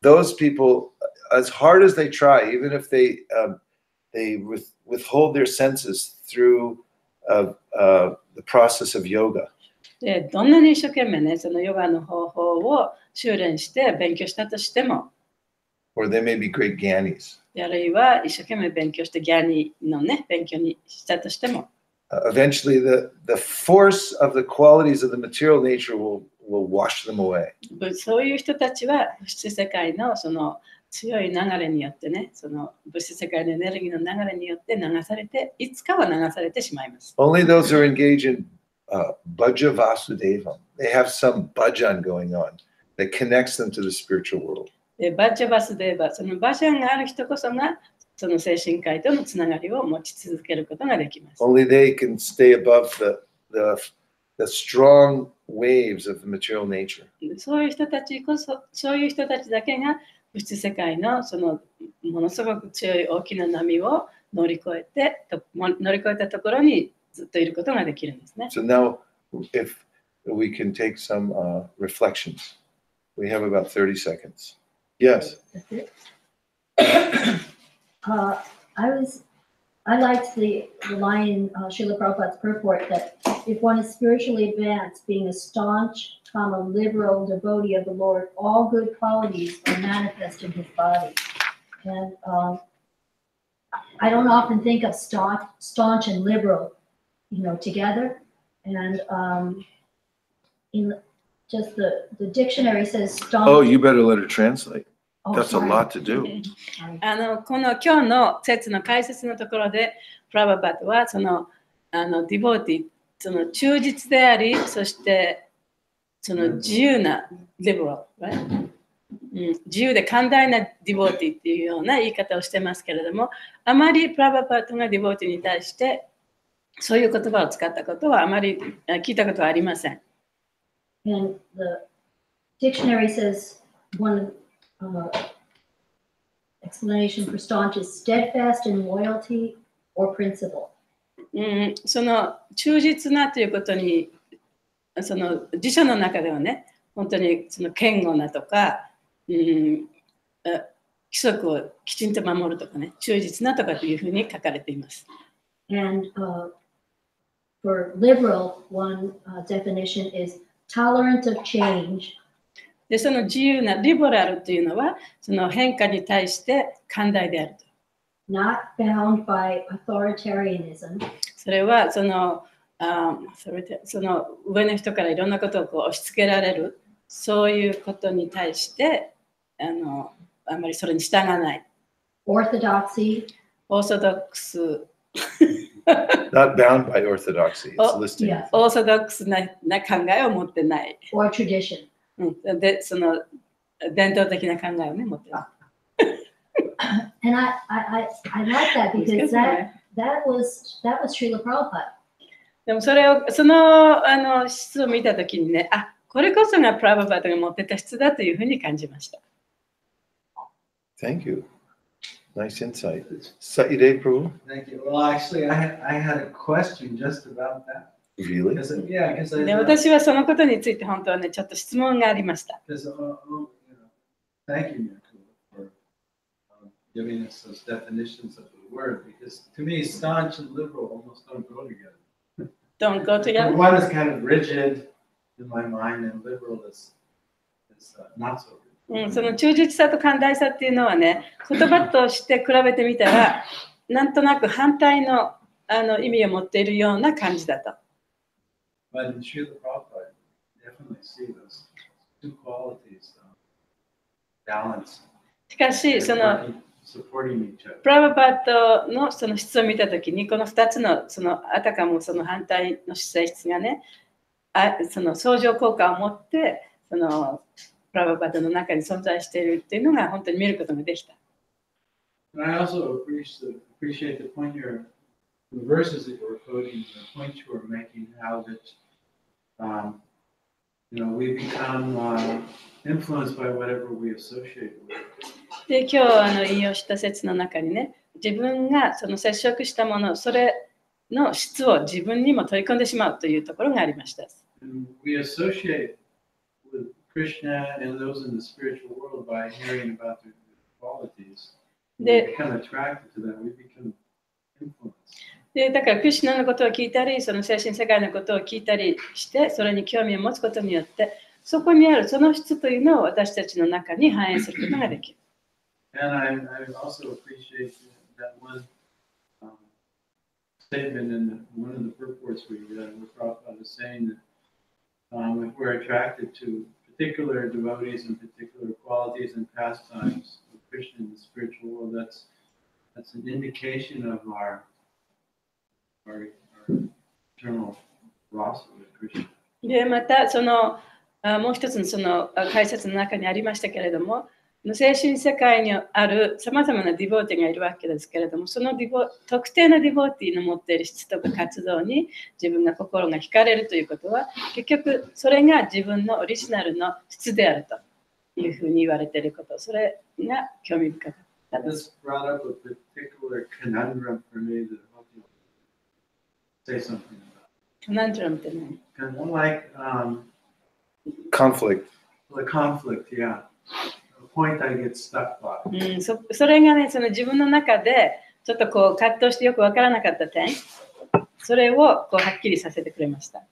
[SPEAKER 1] Those people, as hard as they try, even if they withhold their senses through the process of yoga.
[SPEAKER 3] でどんなに一生懸命ね、そのヨガの方法を修練して勉強したとしても、
[SPEAKER 1] Or they may be great gyanis.
[SPEAKER 3] あるいは一生懸命勉強してギャニのね、勉強にしたとしても、
[SPEAKER 1] eventually the force of the qualities of the material nature will wash them away.
[SPEAKER 3] そういう人たちは物質世界のその強い流れによってね、その物質世界のエネルギーの流れによって流されて、いつかは流されてしまいます。
[SPEAKER 1] Only those who are engaged in bhaja vasudevam, they have some bhajan going on that connects them to the spiritual world.
[SPEAKER 3] でバッジャバスデーバ、そのバジャンがある人こそがその精神界とのつながりを持ち続けることができます。
[SPEAKER 1] Only they can stay above the strong waves of the material nature.
[SPEAKER 3] そういう人たちこそ、そういう人たちだけが物質世界のそのものすごく強い大きな波を乗り越えたところにずっといることができるんですね。
[SPEAKER 1] So now, if we can take some reflections, we have about 30 seconds. Yes.
[SPEAKER 5] I liked the line in Srila Prabhupada's purport that if one is spiritually advanced, being a staunch, liberal devotee of the Lord, all good qualities are manifest in his body. And I don't often think of staunch and liberal, together. And in just the dictionary says staunch.
[SPEAKER 1] Oh, you better let her translate.
[SPEAKER 5] Oh,
[SPEAKER 1] That's
[SPEAKER 5] sorry.
[SPEAKER 1] a lot to do.
[SPEAKER 3] この今日の説の解説のところで、プラババトはそのディボーティ、その忠実であり、そしてその自由なリベラル、right? 自由で寛大なディボーティっていうような言い方をしてますけれども、あまりプラバパートがディボーティに対してそういう言葉を使ったことはあまり聞いたことはありません。
[SPEAKER 5] And the dictionary says one explanation for staunch is steadfast in loyalty or principle.
[SPEAKER 3] その忠実なということに、その辞書の中ではね、本当にその堅固なとか、規則をきちんと守るとかね、忠実なとかというふうに書かれています。
[SPEAKER 5] And for liberal, one definition is tolerant of change.
[SPEAKER 3] で、その自由なリベラルというのは、その変化に対して寛大であると。
[SPEAKER 5] Not bound by authoritarianism.
[SPEAKER 3] それはその上の人からいろんなことをこう押し付けられる、そういうことに対してあんまりそれに従わない。
[SPEAKER 5] Orthodoxy.
[SPEAKER 3] オーソドックス。
[SPEAKER 1] Not bound by orthodoxy. It's listed.
[SPEAKER 5] Yeah.
[SPEAKER 3] オーソドックスな考えを持ってない。
[SPEAKER 5] Or tradition.
[SPEAKER 3] で、その伝統的な考えをね、持ってない。
[SPEAKER 5] And I like that because that was Srila Prabhupada.
[SPEAKER 3] でもその質を見たときにね、これこそがプラバパートが持ってた質だというふうに感じました。
[SPEAKER 1] Thank you. Nice insight. Saide, Prabhu?
[SPEAKER 2] Thank you. Well, actually, I had a question just about that.
[SPEAKER 1] Really?
[SPEAKER 2] Because
[SPEAKER 3] で、私はそのことについて本当はね、ちょっと質問がありました。
[SPEAKER 2] Thank you, for giving us those definitions of the word. Because to me, staunch and liberal almost don't go together.
[SPEAKER 3] Don't go together?
[SPEAKER 2] One is kind of rigid in my mind, and liberal is not so rigid.
[SPEAKER 3] その忠実さと寛大さっていうのはね、言葉として比べてみたら、なんとなく反対の意味を持っているような感じだと。
[SPEAKER 2] But in Srila Prabhupada, definitely see those two qualities, balance.
[SPEAKER 3] しかし、その
[SPEAKER 2] supporting each other.
[SPEAKER 3] プラバパートのその質を見たときに、この2つのあたかもその反対の性質がね、その相乗効果を持って、そのプラバパートの中に存在しているっていうのが本当に見ることができた。
[SPEAKER 2] And I also appreciate the point here, the verses that you were quoting, the point you were making, how that we become influenced by whatever we associate with.
[SPEAKER 3] で、今日引用した説の中にね、自分がその接触したもの、それの質を自分にも取り込んでしまうというところがありました。
[SPEAKER 2] And we associate with Krishna and those in the spiritual world by hearing about their qualities. We become attracted to them. We become influenced.
[SPEAKER 3] で、だからクリシュナのことを聞いたり、その精神世界のことを聞いたりして、それに興味を持つことによって、そこにあるその質というのを私たちの中に反映することができる。
[SPEAKER 2] And I also appreciate that one statement in one of the purports we read, where Prabhupada is saying that if we're attracted to particular devotees and particular qualities and pastimes of Krishna in the spiritual world, that's an indication of our eternal rasa with Krishna.
[SPEAKER 3] で、またそのもう一つのその解説の中にありましたけれども、精神世界にあるさまざまなディボーティがいるわけですけれども、その特定のディボーティの持っている質とか活動に自分が心が惹かれるということは、結局それが自分のオリジナルの質であるというふうに言われていること、それが興味深かったです。
[SPEAKER 2] This brought up a particular conundrum for me that I hope you'll say something about.
[SPEAKER 3] Conundrum って何？
[SPEAKER 2] Kind of like
[SPEAKER 1] Conflict.
[SPEAKER 2] the conflict, yeah. Point I get stuck by.
[SPEAKER 3] それがね、その自分の中でちょっとこう葛藤してよくわからなかった点、それをこうはっきりさせてくれました。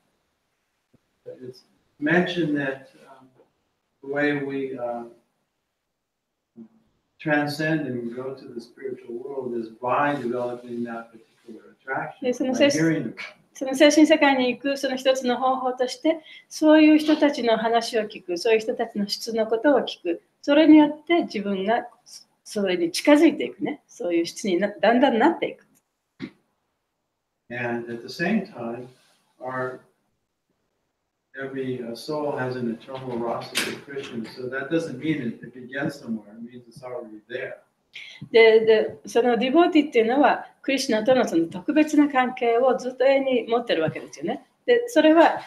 [SPEAKER 2] It's mentioned that the way we transcend and go to the spiritual world is by developing that particular attraction, by hearing it.
[SPEAKER 3] その精神世界に行くその一つの方法として、そういう人たちの話を聞く、そういう人たちの質のことを聞く、それによって自分がそれに近づいていくね、そういう質にだんだんなっていく。
[SPEAKER 2] And at the same time, our every soul has an eternal rasa with Krishna. So that doesn't mean it begins somewhere. It means it's already there.
[SPEAKER 3] で、そのディボーティっていうのは、クリシュナとのその特別な関係をずっと永遠に持ってるわけですよね。で、それは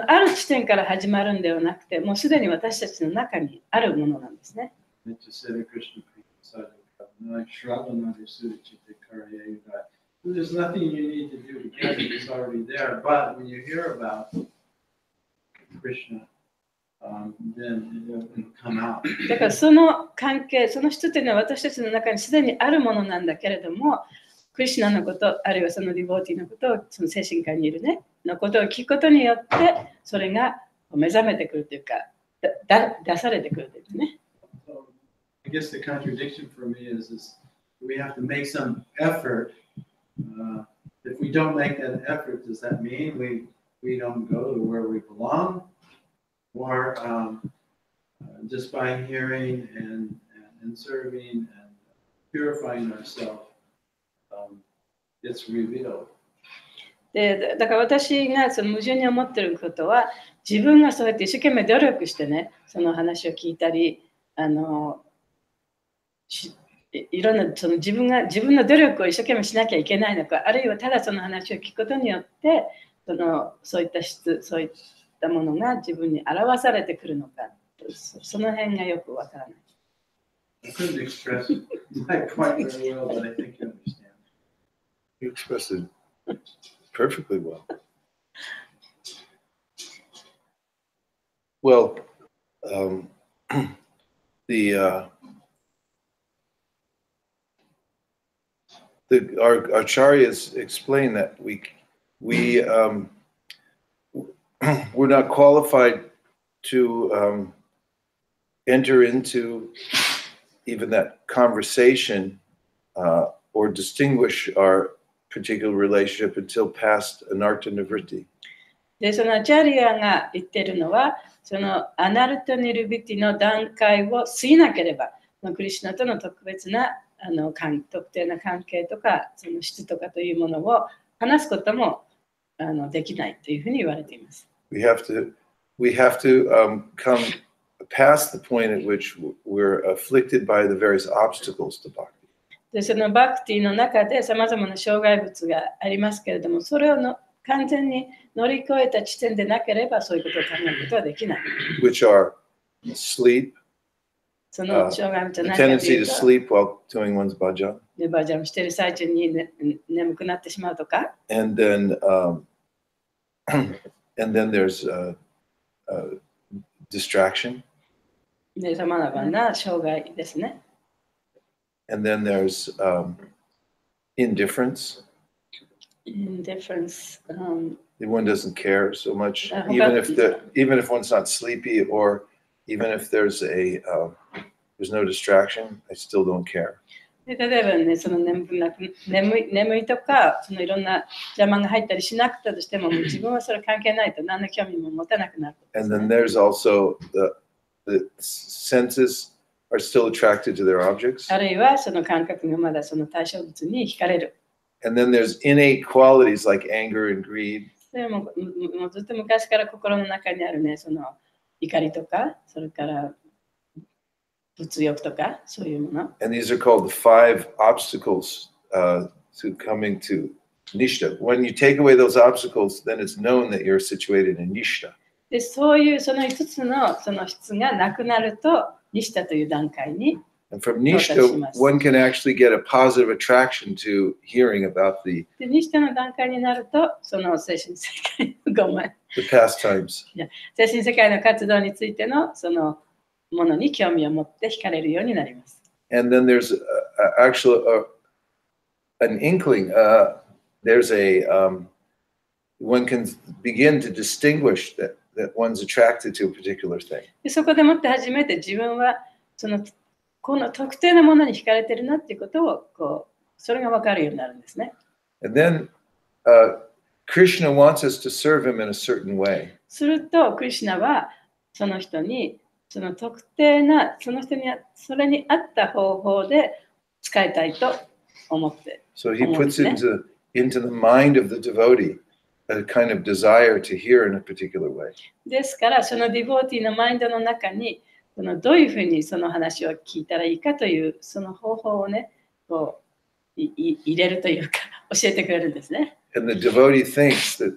[SPEAKER 3] ある地点から始まるんではなくて、もうすでに私たちの中にあるものなんですね。
[SPEAKER 2] There's nothing you need to do to get it, it's already there. But when you hear about Krishna, then it will come out.
[SPEAKER 3] だからその関係、その人というのは私たちの中にすでにあるものなんだけれども、クリシュナのこと、あるいはそのディボーティのことを、その精神科にいるね、のことを聞くことによって、それが目覚めてくるというか、出されてくるというね。
[SPEAKER 2] I guess the contradiction for me is we have to make some effort. If we don't make that effort, does that mean we don't go to where we belong? Or just by hearing and serving and purifying ourselves, it's revealed.
[SPEAKER 3] で、だから私がその矛盾に思っていることは、自分がそうやって一生懸命努力してね、その話を聞いたり、いろんなその自分の努力を一生懸命しなきゃいけないのか、あるいはただその話を聞くことによってそういった質、そういったものが自分に表されてくるのか、その辺がよくわからない。
[SPEAKER 2] I couldn't express it quite very well, but I think you understand.
[SPEAKER 1] You expressed it perfectly well. Well, our acharyas explain that we're not qualified to enter into even that conversation or distinguish our particular relationship until past anartha nivritti.
[SPEAKER 3] で、そのアチャリアが言ってるのは、そのアナルタニルビティの段階を過ぎなければ、クリシュナとの特別な特定な関係とか、その質とかというものを話すこともできないというふうに言われています。
[SPEAKER 1] We have to come past the point at which we're afflicted by the various obstacles to bhakti.
[SPEAKER 3] で、そのバクティの中でさまざまな障害物がありますけれども、それを完全に乗り越えた地点でなければそういうことを考えることはできない。
[SPEAKER 1] Which are sleep,
[SPEAKER 3] その障害物は
[SPEAKER 1] the
[SPEAKER 3] 何かと
[SPEAKER 1] tendency
[SPEAKER 3] い
[SPEAKER 1] to
[SPEAKER 3] うと、
[SPEAKER 1] sleep while doing one's bhajan,
[SPEAKER 3] バージョンをしている最中に、眠くなってしまうとか、
[SPEAKER 1] and then there's distraction,
[SPEAKER 3] で、さまざまな障害ですね。
[SPEAKER 1] and then there's indifference.
[SPEAKER 3] Indifference.
[SPEAKER 1] One doesn't care so much,
[SPEAKER 3] Okay.
[SPEAKER 1] even if one's not sleepy, or even if there's no distraction, I still don't care.
[SPEAKER 3] で、例えばね、その眠いとか、そのいろんな邪魔が入ったりしなくたとしても、自分はそれ関係ないと何の興味も持たなくなる。
[SPEAKER 1] And then there's also the senses are still attracted to their objects.
[SPEAKER 3] あるいはその感覚がまだその対象物に惹かれる。
[SPEAKER 1] And then there's innate qualities like anger and greed.
[SPEAKER 3] それもずっと昔から心の中にあるね、その怒りとか、それから物欲とか、そういうもの。
[SPEAKER 1] And these are called the 5 obstacles to coming to nishta. When you take away those obstacles, then it's known that you're situated in nishta.
[SPEAKER 3] で、そういうその5つのその質がなくなると、ニシタという段階に。
[SPEAKER 1] And from nishta, one can actually get a positive attraction to hearing about the
[SPEAKER 3] で、ニシタの段階になると、その精神世界の
[SPEAKER 1] the pastimes.
[SPEAKER 3] 精神世界の活動についてのそのものに興味を持って惹かれるようになります。
[SPEAKER 1] And then there's actually an inkling. There's one can begin to distinguish that one's attracted to a particular thing.
[SPEAKER 3] で、そこでもって初めて自分はこの特定のものに惹かれてるなっていうことをそれが分かるようになるんですね。
[SPEAKER 1] And then Krishna wants us to serve him in a certain way.
[SPEAKER 3] するとクリシュナはその人にその特定なそれに合った方法で使いたいと思って。
[SPEAKER 1] So he puts into the mind of the devotee a kind of desire to hear in a particular way.
[SPEAKER 3] ですから、そのディボーティーのマインドの中に、どういうふうにその話を聞いたらいいかという、その方法をね、こう入れるというか、教えてくれるんですね。
[SPEAKER 1] And the devotee thinks that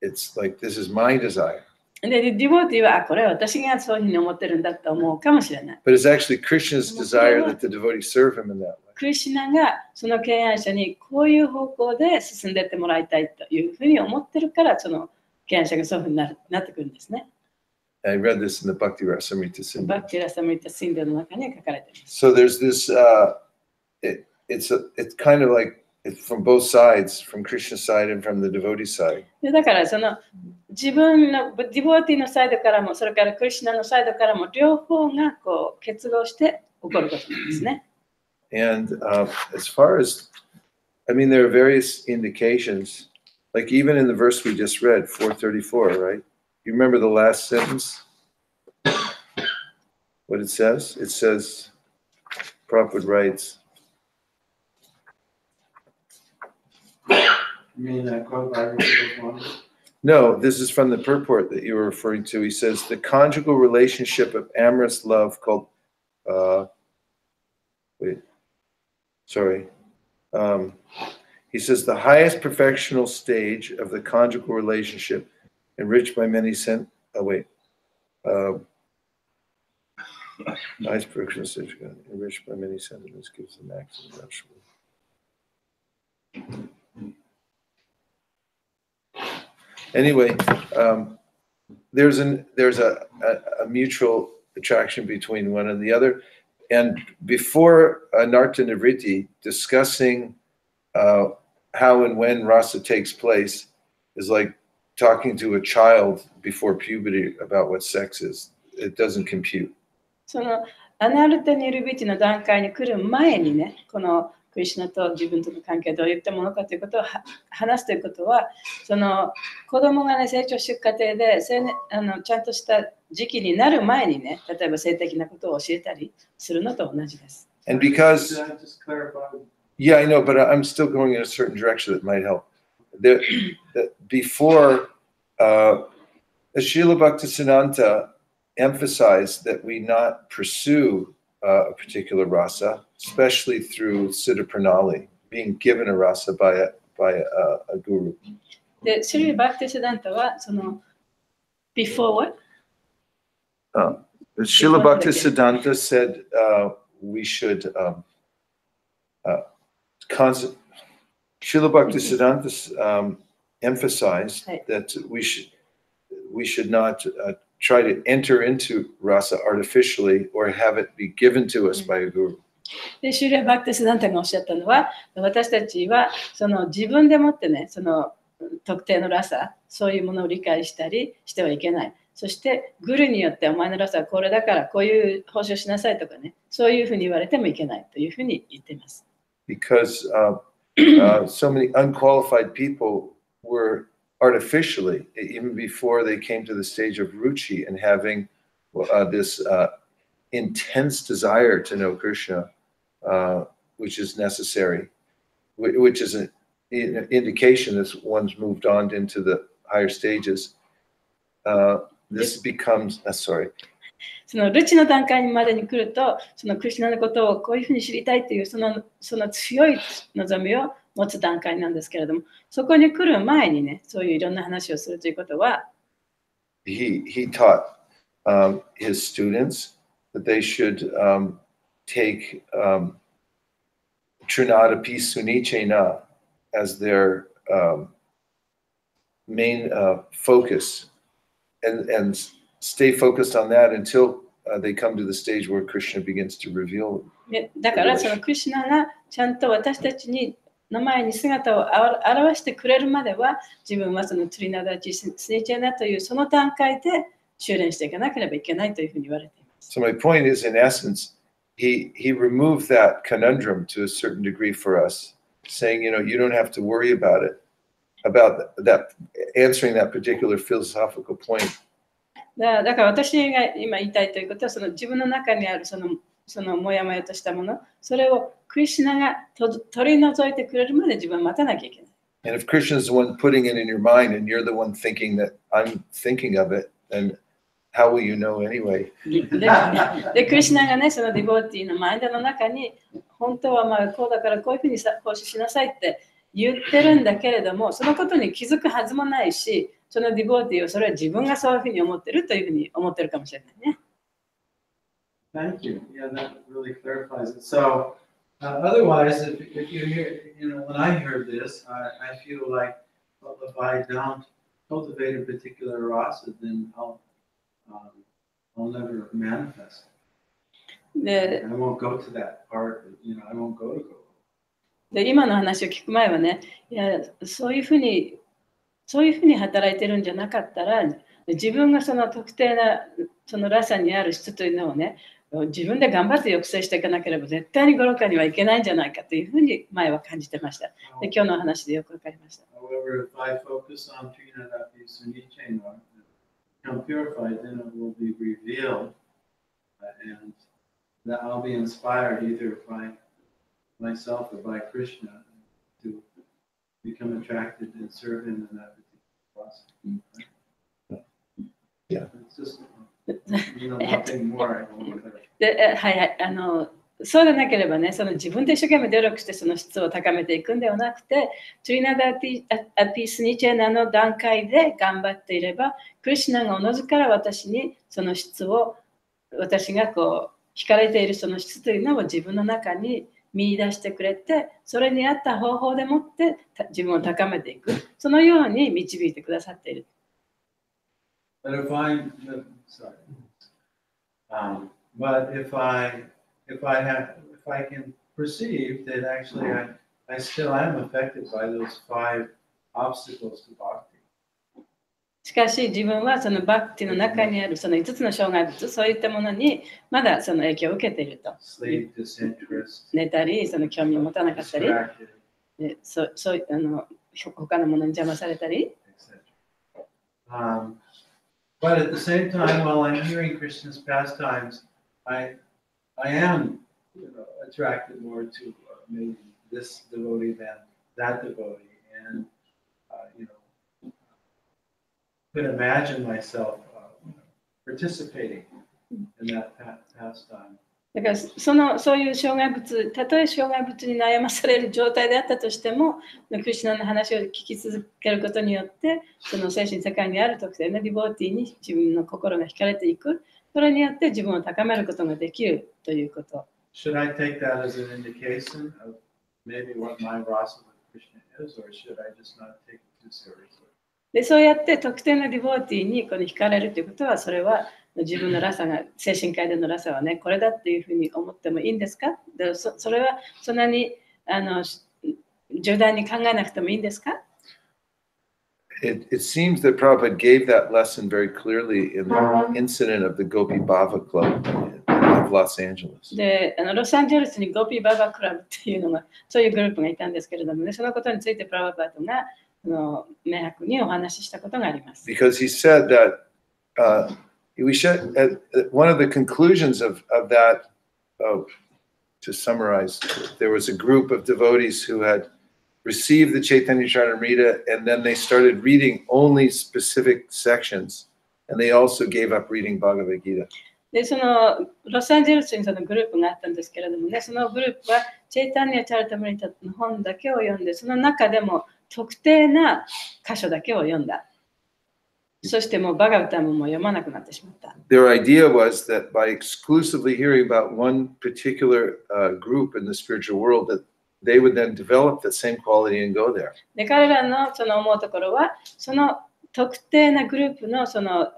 [SPEAKER 1] it's like, this is my desire.
[SPEAKER 3] で、ディボーティーは、これは私がそういうふうに思ってるんだと思うかもしれない。
[SPEAKER 1] But it's actually Krishna's desire that the devotee serve him in that way.
[SPEAKER 3] クリシュナがその敬愛者にこういう方向で進んでいってもらいたいというふうに思ってるから、その敬愛者がそういうふうになってくるんですね。
[SPEAKER 1] I read this in the Bhakti Rasamrita Sindhu.
[SPEAKER 3] バクティラサムリタ・シンドの中に書かれています。
[SPEAKER 1] So there's this, it's kind of like it's from both sides, from Krishna's side and from the devotee side.
[SPEAKER 3] でだからその自分のディボーティーのサイドからも、それからクリシュナのサイドからも両方がこう結合して起こることなんですね。
[SPEAKER 1] And as far as, I mean, there are various indications, like even in the verse we just read, 434, right? You remember the last sentence? What it says? It says, Prabhupada writes,
[SPEAKER 2] You mean that quote by Richard one?
[SPEAKER 1] no, this is from the purport that you were referring to. He says, the conjugal relationship of amorous love called, he says, the highest perfectional stage of the conjugal relationship, enriched by many highest perfectional stage, enriched by many sentiments, gives the maximum rapture. Anyway, there's a mutual attraction between one and the other. And before Nartanavriti, discussing how and when rasa takes place is like talking to a child before puberty about what sex is. It doesn't compute.
[SPEAKER 3] そのアナルテニルビティの段階に来る前にね、このクリシュナと自分との関係どういったものかということを話すということは、その子供がね成長していく過程でちゃんとした時期になる前にね、例えば性的なことを教えたりするのと同じです。
[SPEAKER 1] And because,
[SPEAKER 2] Can I just clarify?
[SPEAKER 1] yeah, I know, but I'm still going in a certain direction that might help. Before, Srila Bhaktisiddhanta emphasized that we not pursue a particular rasa, especially through Siddha Pranali, being given a rasa by a guru.
[SPEAKER 3] で、シリ・バクティシダンタはその before what?
[SPEAKER 1] Srila Bhaktisiddhanta said we should Srila Bhaktisiddhanta emphasized that we should not try to enter into rasa artificially or have it be given to us by a guru.
[SPEAKER 3] で、シュリア・バクティシダンタがおっしゃったのは、私たちはその自分でもってね、その特定のラサ、そういうものを理解したりしてはいけない。そしてグルによってお前のラサはこれだからこういう報酬しなさいとかね、そういうふうに言われてもいけないというふうに言っています。
[SPEAKER 1] Because so many unqualified people were artificially, even before they came to the stage of ruchi and having this intense desire to know Krishna, which is necessary, which is an indication that one's moved on into the higher stages. This becomes, sorry.
[SPEAKER 3] そのルチの段階までに来ると、そのクリシュナのことをこういうふうに知りたいというその強い望みを持つ段階なんですけれども、そこに来る前にね、そういういろんな話をするということは、
[SPEAKER 1] He taught his students that they should take Trinadapi Sunichena as their main focus and stay focused on that until they come to the stage where Krishna begins to reveal.
[SPEAKER 3] だからそのクリシュナがちゃんと私たちの前に姿を現してくれるまでは、自分はそのトリナダチスニチェナというその段階で修練していかなければいけないというふうに言われています。
[SPEAKER 1] So my point is, in essence, he removed that conundrum to a certain degree for us, saying, you don't have to worry about that answering that particular philosophical point.
[SPEAKER 3] だから私が今言いたいということは、その自分の中にあるそのもやもやとしたもの、それをクリシュナが取り除いてくれるまで自分は待たなきゃいけない。
[SPEAKER 1] And if Krishna is the one putting it in your mind and you're the one thinking that I'm thinking of it, then how will you know anyway?
[SPEAKER 3] で、クリシュナがね、そのディボーティーのマインドの中に、本当はまあこうだからこういうふうにこうしなさいって言ってるんだけれども、そのことに気づくはずもないし、そのディボーティーをそれは自分がそういうふうに思ってるというふうに思ってるかもしれないね。
[SPEAKER 2] Thank you. Yeah, that really clarifies it. So, otherwise, if you hear, when I hear this, I feel like, well, if I don't cultivate a particular rasa, then I'll never manifest. I won't go to that part. I won't go to go.
[SPEAKER 3] で、今の話を聞く前はね、いや、そういうふうに働いてるんじゃなかったら、自分がその特定なそのラサにある質というのをね、自分で頑張って抑制していかなければ絶対にゴロカにはいけないんじゃないかというふうに前は感じてました。で、今日の話でよくわかりました。
[SPEAKER 2] However, if I focus on Trinadapi Sunichena, become purified, then it will be revealed, and that I'll be inspired either by myself or by Krishna to become attracted and serve him in that particular process.
[SPEAKER 1] Yeah.
[SPEAKER 2] It's just, nothing more.
[SPEAKER 3] で、はいはい、そうでなければね、その自分で一生懸命努力してその質を高めていくんではなくて、トリナダティアピスニチェナの段階で頑張っていれば、クリシュナがおのずから私にその質を、私がこう惹かれているその質というのを自分の中に見出してくれて、それに合った方法でもって自分を高めていく、そのように導いてくださっている。
[SPEAKER 2] But if I can perceive that actually I still am affected by those 5 obstacles to bhakti.
[SPEAKER 3] しかし自分はそのバクティの中にあるその5つの障害物、そういったものにまだその影響を受けていると。寝たり、その興味を持たなかったり、他のものに邪魔されたり。
[SPEAKER 2] But at the same time, while I'm hearing Krishna's pastimes, I am attracted more to maybe this devotee than that devotee, and could imagine myself participating in that pastime.
[SPEAKER 3] だからそういう障害物、たとえ障害物に悩まされる状態であったとしても、クリシュナの話を聞き続けることによって、その精神世界にある特定のディボーティーに自分の心が惹かれていく、それによって自分を高めることができるということ。
[SPEAKER 2] Should I take that as an indication of maybe what my rasa with Krishna is, or should I just not take it too seriously?
[SPEAKER 3] で、そうやって特定のディボーティーにこの惹かれるということは、それは自分のラサが、精神界でのラサはね、これだっていうふうに思ってもいいんですか？で、それはそんなに重大に考えなくてもいいんですか？
[SPEAKER 1] It seems that Prabhupada gave that lesson very clearly in the incident of the Gopi Bhava Club of Los Angeles.
[SPEAKER 3] で、ロサンゼルスにゴピーババクラブっていうのが、そういうグループがいたんですけれどもね、そのことについてプラバパートが明白にお話ししたことがあります。
[SPEAKER 1] Because he said that we should, one of the conclusions of that, to summarize, there was a group of devotees who had received the Chaitanya Charitamrita, and then they started reading only specific sections, and they also gave up reading Bhagavad Gita.
[SPEAKER 3] で、そのロサンゼルスにそのグループがあったんですけれどもね、そのグループはチェイタニア・チャリタムリタの本だけを読んで、その中でも特定な箇所だけを読んだ。そしてもうバガブタムも読まなくなってしまった。
[SPEAKER 1] Their idea was that by exclusively hearing about one particular group in the spiritual world, that they would then develop the same quality and go there.
[SPEAKER 3] で、彼らのその思うところは、その特定なグループのその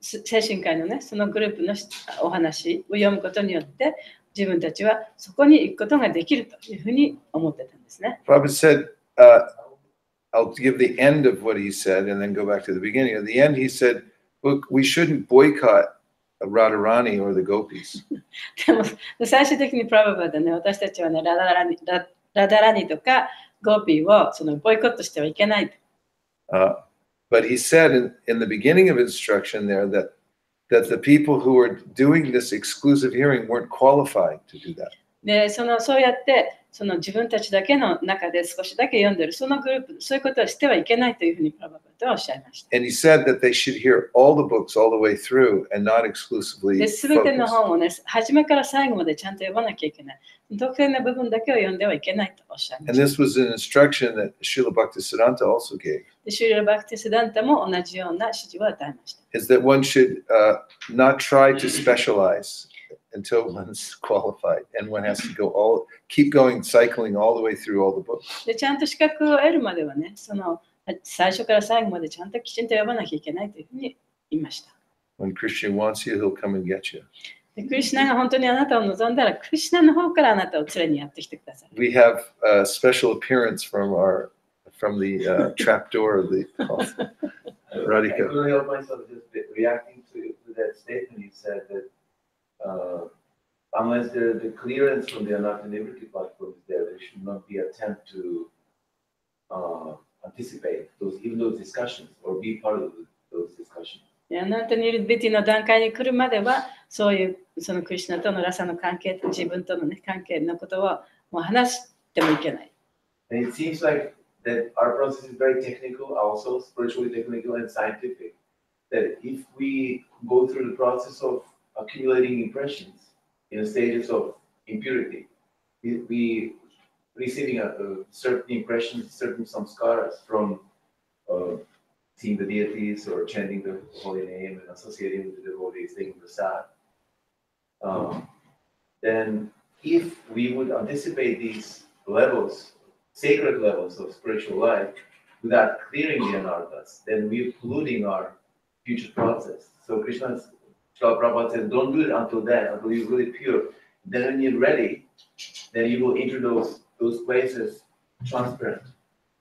[SPEAKER 3] 精神科医のね、そのグループのお話を読むことによって、自分たちはそこに行くことができるというふうに思ってたんですね。
[SPEAKER 1] Prabhupada said, I'll give the end of what he said and then go back to the beginning. At the end, he said, look, we shouldn't boycott Radharani or the gopis.
[SPEAKER 3] でも最終的にプラババでね、私たちはね、ラダラニとかゴーピーをそのボイコットしてはいけない。
[SPEAKER 1] But he said in the beginning of instruction there that the people who were doing this exclusive hearing weren't qualified to do that.
[SPEAKER 3] で、そうやって自分たちだけの中で少しだけ読んでるそのグループ、そういうことはしてはいけないというふうにプラバパートはおっしゃいました。
[SPEAKER 1] And he said that they should hear all the books all the way through and not exclusively
[SPEAKER 3] で、すべての
[SPEAKER 1] focus.
[SPEAKER 3] 本をね、初めから最後までちゃんと読まなきゃいけない。特定の部分だけを読んではいけないとおっしゃいま
[SPEAKER 1] And
[SPEAKER 3] した。
[SPEAKER 1] this was an instruction that Srila Bhaktisiddhanta also gave,
[SPEAKER 3] で、シュリラ・バクティスダンタも同じような指示を与えました。
[SPEAKER 1] is that one should not try to specialize until one's qualified, and one has to keep going, cycling all the way through all the books.
[SPEAKER 3] で、ちゃんと資格を得るまではね、最初から最後までちゃんときちんと読まなきゃいけないというふうに言いました。
[SPEAKER 1] When Krishna wants you, he'll come and get you.
[SPEAKER 3] で、クリシュナが本当にあなたを望んだら、クリシュナの方からあなたを連れにやってきてください。
[SPEAKER 1] We have a special appearance from the trapdoor of the
[SPEAKER 6] I
[SPEAKER 1] Radhika.
[SPEAKER 6] couldn't help myself just reacting to that statement. You said that unless the clearance from the Anatta Liberty platform is there should not be attempt to anticipate even those discussions or be part of those discussions.
[SPEAKER 3] で、アナタニリビティの段階に来るまでは、そういうクリシュナとのラサの関係と自分との、ね、関係のことをもう話してもいけない。
[SPEAKER 6] And it seems like that our process is very technical, also spiritually technical and scientific. That if we go through the process of accumulating impressions in a stages of impurity, we receiving certain impressions, certain samskaras from seeing the deities or chanting the holy name and associating with the devotees, taking prasad. Then if we would anticipate these levels, sacred levels of spiritual life without clearing the anarthas, then we're polluting our future process. So Krishna's Srila Prabhupada says, don't do it until then, until you're really pure. Then when you're ready, then you will enter those places transparent.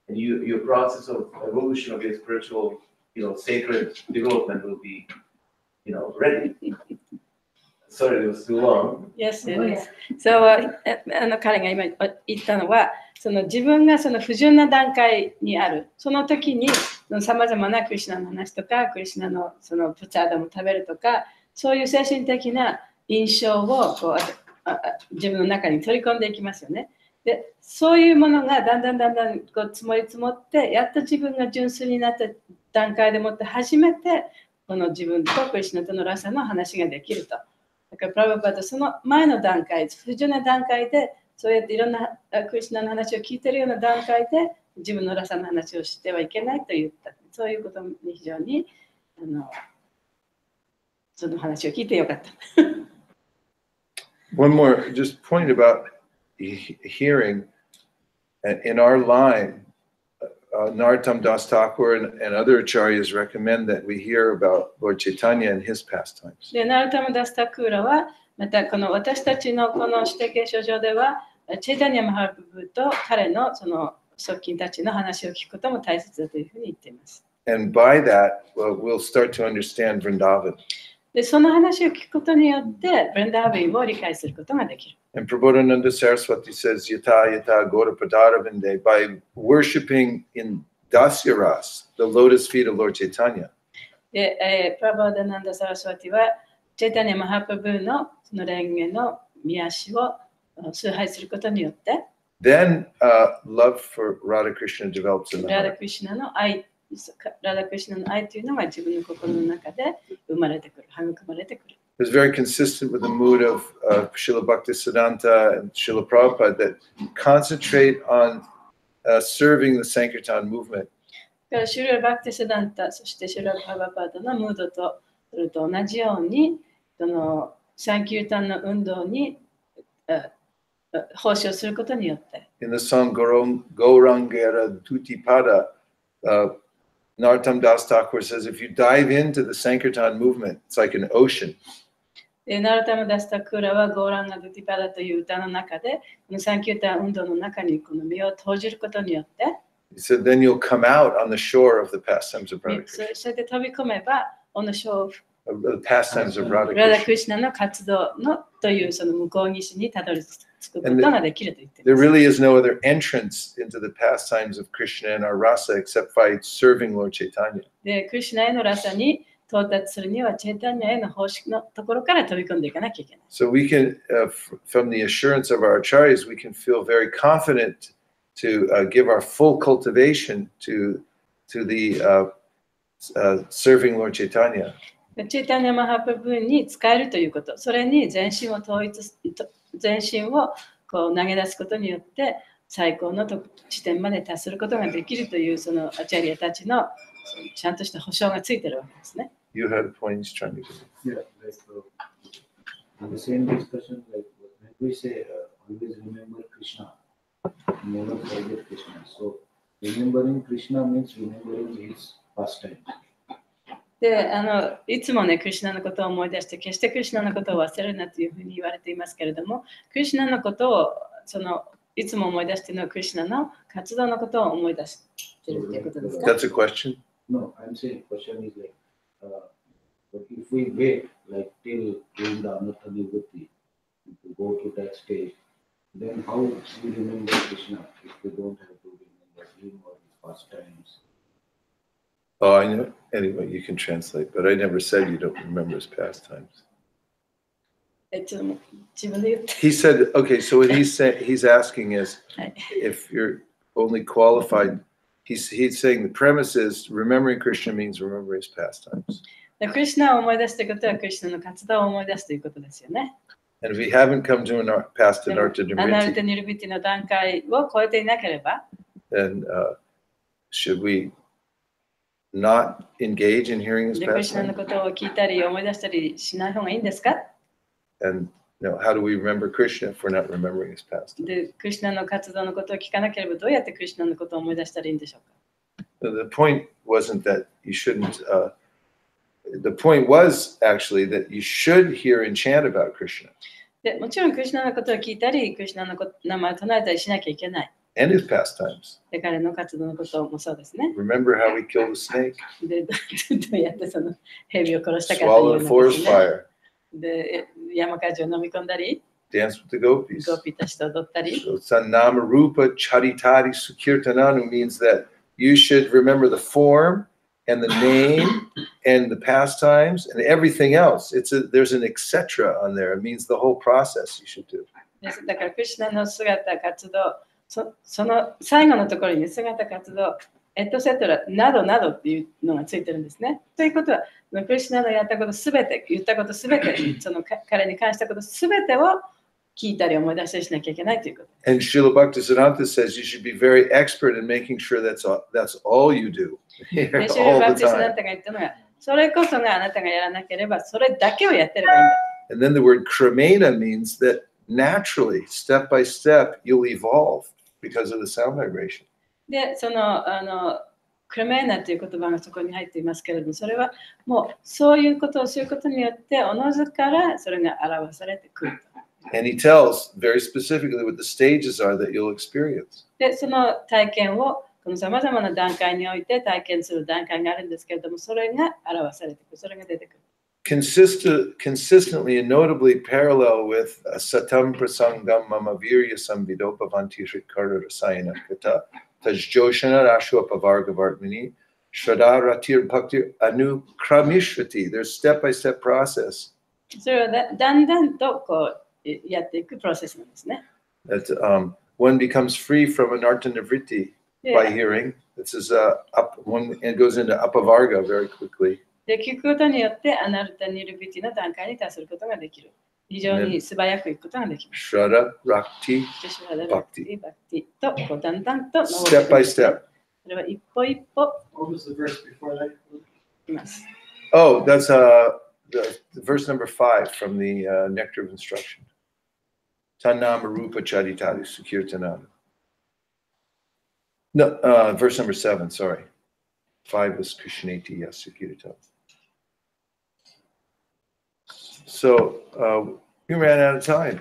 [SPEAKER 6] And your process of evolution of your spiritual, sacred development will be, ready. Sorry, it was too long.
[SPEAKER 3] Yes, it is. So, 彼が今言ったのは、自分が不純な段階にある、その時にさまざまなクリシュナの話とか、クリシュナのプチャーダムを食べるとか、そういう精神的な印象を自分の中に取り込んでいきますよね。で、そういうものがだんだん積もり積もって、やっと自分が純粋になった段階でもって初めて、この自分とクリシュナとのラサの話ができると。だからプラブパートその前の段階、不純な段階で、そうやっていろんなクリシュナの話を聞いているような段階で、自分のラサの話をしてはいけないと言った。そういうことに非常にその話を聞いてよかった。
[SPEAKER 1] One more just point about hearing. In our line, Narottam Das Thakur and other acharyas recommend that we hear about Lord Chaitanya and his pastimes.
[SPEAKER 3] で、ナルタム・ダスタクーラは、またこの私たちのこの指定継承上では、チェイタニア・マハプブと彼の側近たちの話を聞くことも大切だというふうに言っています。
[SPEAKER 1] And by that, we'll start to understand Vrindavan.
[SPEAKER 3] で、その話を聞くことによって、ブレンダーヴィンを理解することができる。
[SPEAKER 1] And Prabodhananda Saraswati says, Yata Yata Gora Padaravinde, by worshipping in Dasyaras, the lotus feet of Lord Chaitanya.
[SPEAKER 3] で、プラボーダナンダ・サラスワティは、チェイタニア・マハプブのその蓮華の御足を崇拝することによって、
[SPEAKER 1] Then love for Radha Krishna develops in the
[SPEAKER 3] ラダ
[SPEAKER 1] heart.
[SPEAKER 3] クリシュナの愛というのが自分の心の中で生まれてくる、育まれてくる。
[SPEAKER 1] It was very consistent with the mood of Srila Bhaktisiddhanta and Srila Prabhupada that concentrate on serving the Sankirtan movement.
[SPEAKER 3] だからシュルバクティスダンタ、そしてシュルパバパートのムードとそれと同じように、サンキュータンの運動に奉仕をすることによって。
[SPEAKER 1] In the song Gaurangera Dutipada, Narottam Das Thakur says, if you dive into the Sankirtan movement, it's like an ocean.
[SPEAKER 3] で、ナルタム・ダスタクーラはゴーランガ・ドゥティパダという歌の中で、このサンキュータン運動の中にこの身を投じることによって、
[SPEAKER 1] He said, then you'll come out on the shore of the pastimes of Radha Krishna.
[SPEAKER 3] それで飛び込めば、on the shore of
[SPEAKER 1] The pastimes of Radha
[SPEAKER 3] ラダ・ク
[SPEAKER 1] Krishna.
[SPEAKER 3] リシュナの活動のというその向こう岸にたどり着くことができると言ってい
[SPEAKER 1] There
[SPEAKER 3] ます。
[SPEAKER 1] really is no other entrance into the pastimes of Krishna and our rasa except by serving Lord Chaitanya.
[SPEAKER 3] で、クリシュナへのラサに到達するにはチェタニャへの方式のところから飛び込んでいかなきゃいけない。
[SPEAKER 1] So we can, from the assurance of our acharyas, we can feel very confident to give our full cultivation to the serving Lord Chaitanya.
[SPEAKER 3] チェタニャマハプラブに使えるということ、それに全身をこう投げ出すことによって最高の地点まで達することができるというそのアチャリアたちのちゃんとした保証がついてるわけですね。
[SPEAKER 1] You had a point he's trying to do.
[SPEAKER 7] Yeah, like in the same discussion, like when we say always remember Krishna, never forget Krishna. So remembering Krishna means remembering his pastime.
[SPEAKER 3] でいつもね、クリシュナのことを思い出して、決してクリシュナのことを忘れるなというふうに言われていますけれども、クリシュナのことをいつも思い出しているのはクリシュナの活動のことを思い出しているということですか？
[SPEAKER 1] That's a question?
[SPEAKER 7] No, I'm saying question is like, but if we wait like till doing the Anartha Nivritti to go to that stage, then how we remember Krishna if we don't have to remember him or his pastimes?
[SPEAKER 1] Oh, I know. Anyway, you can translate, but I never said you don't remember his pastimes. He said, okay, so what he's asking is, if you're only qualified, he's saying the premise is remembering Krishna means remembering his pastimes.
[SPEAKER 3] クリシュナを思い出すということはクリシュナの活動を思い出すということですよね。
[SPEAKER 1] And if we haven't come to past Anartha
[SPEAKER 3] アナルテ
[SPEAKER 1] Nivritti,
[SPEAKER 3] ニルビティの段階を超えていなければ、
[SPEAKER 1] then should we not engage in hearing his
[SPEAKER 3] クリシュナの
[SPEAKER 1] pastimes?
[SPEAKER 3] ことを聞いたり思い出したりしない方がいいんですか？
[SPEAKER 1] And how do we remember Krishna if we're not remembering his pastimes?
[SPEAKER 3] で、クリシュナの活動のことを聞かなければどうやってクリシュナのことを思い出したらいいんでしょうか？
[SPEAKER 1] The point wasn't that you shouldn't. The point was actually that you should hear and chant about Krishna
[SPEAKER 3] で、もちろんクリシュナのことを聞いたり、クリシュナの名前を唱えたりしなきゃいけない。
[SPEAKER 1] and his pastimes.
[SPEAKER 3] で、彼の活動のこともそうですね。
[SPEAKER 1] Remember how we killed the snake,
[SPEAKER 3] で、どうやってその蛇を殺したかとい
[SPEAKER 1] swallowed
[SPEAKER 3] う
[SPEAKER 1] the
[SPEAKER 3] のです
[SPEAKER 1] forest
[SPEAKER 3] ね。
[SPEAKER 1] fire,
[SPEAKER 3] で、山火事を飲み込んだり、
[SPEAKER 1] danced with the gopis.
[SPEAKER 3] ゴピたちと踊ったり。
[SPEAKER 1] So Sannama Rupa Charitari Sukirtananu means that you should remember the form and the name and the pastimes and everything else. There's an etc. on there. It means the whole process you should do.
[SPEAKER 3] だからクリシュナの姿、活動、その最後のところに姿、活動、エトセトラなどなどっていうのがついてるんですね。ということは、クリシュナのやったことすべて、言ったことすべて、彼に関したことすべてを聞いたり思い出したりしなきゃいけないということ。
[SPEAKER 1] And Srila Bhaktisiddhanta says you should be very expert in making sure that's all you do.
[SPEAKER 3] シューバクティスナンタが言ったのが、それこそがあなたがやらなければ、それだけをやってればいいんだ。
[SPEAKER 1] And then the word kramena means that naturally, step by step, you'll evolve because of the sound vibration.
[SPEAKER 3] で、クラメーナという言葉がそこに入っていますけれども、それはもうそういうことをすることによって、おのずからそれが表されてくると。
[SPEAKER 1] And he tells very specifically what the stages are that you'll experience.
[SPEAKER 3] で、その体験をこのさまざまな段階において体験する段階があるんですけれども、それが表されてくる、それが出てくる。
[SPEAKER 1] Consistently and notably parallel with Satam Prasangam Mama Virya Samvido Bhavanti Shrikara Rasayana Kata Tajjoshana Rashuapavargavartmini Shraddha Ratir Bhakti Anu Kramishvati. There's step-by-step process.
[SPEAKER 3] それはだんだんとこうやっていくプロセスなんですね。
[SPEAKER 1] That one becomes free from anartha nivritti by hearing. This is one and goes into apavarga very quickly.
[SPEAKER 3] で、聞くことによってアナルタニルビティの段階に達することができる。非常に素早くいくことができます。
[SPEAKER 1] Shraddha, Rakti,
[SPEAKER 3] シュラダ、ラクティ、バクティとこうだんだんと
[SPEAKER 1] step by step.
[SPEAKER 3] それは一歩一歩
[SPEAKER 2] What was the verse before that?
[SPEAKER 3] います。
[SPEAKER 1] Oh, that's the verse number 5 from the Nectar of Instruction. Tannama Rupa Charitari Sukirtanana. No, verse number 7, sorry. 5 was Krishnati Yasukirtan. So we ran out of time,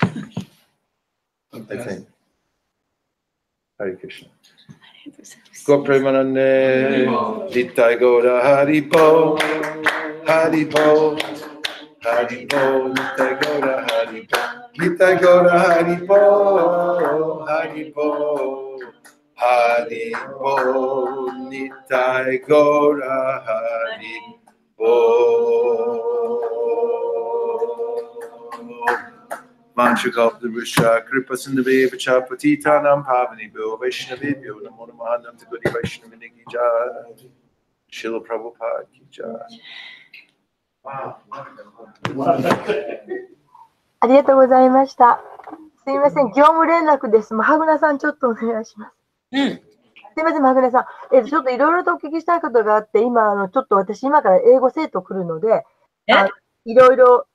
[SPEAKER 1] I think. Hare Krishna. Go Premanande, Nitai Goda Haribo, Haribo, Haribo, Nitai Goda Haribo, Nitai Goda Haribo, Haribo, Haribo, Nitai Goda Vanchakalpadurusha Kripasindhaveva Patitanam Pavanibhyo Vaishnavibhyo Namo Namaha Namtagori Vaishnaviniki Jai Srila Prabhupada Ki Jai.
[SPEAKER 8] ありがとうございました。すみません、業務連絡です。マハグナさん、ちょっとお願いします。すみません、マハグナさん。ちょっといろいろとお聞きしたいことがあって、今、ちょっと私、今から英語生徒来るので、いろいろ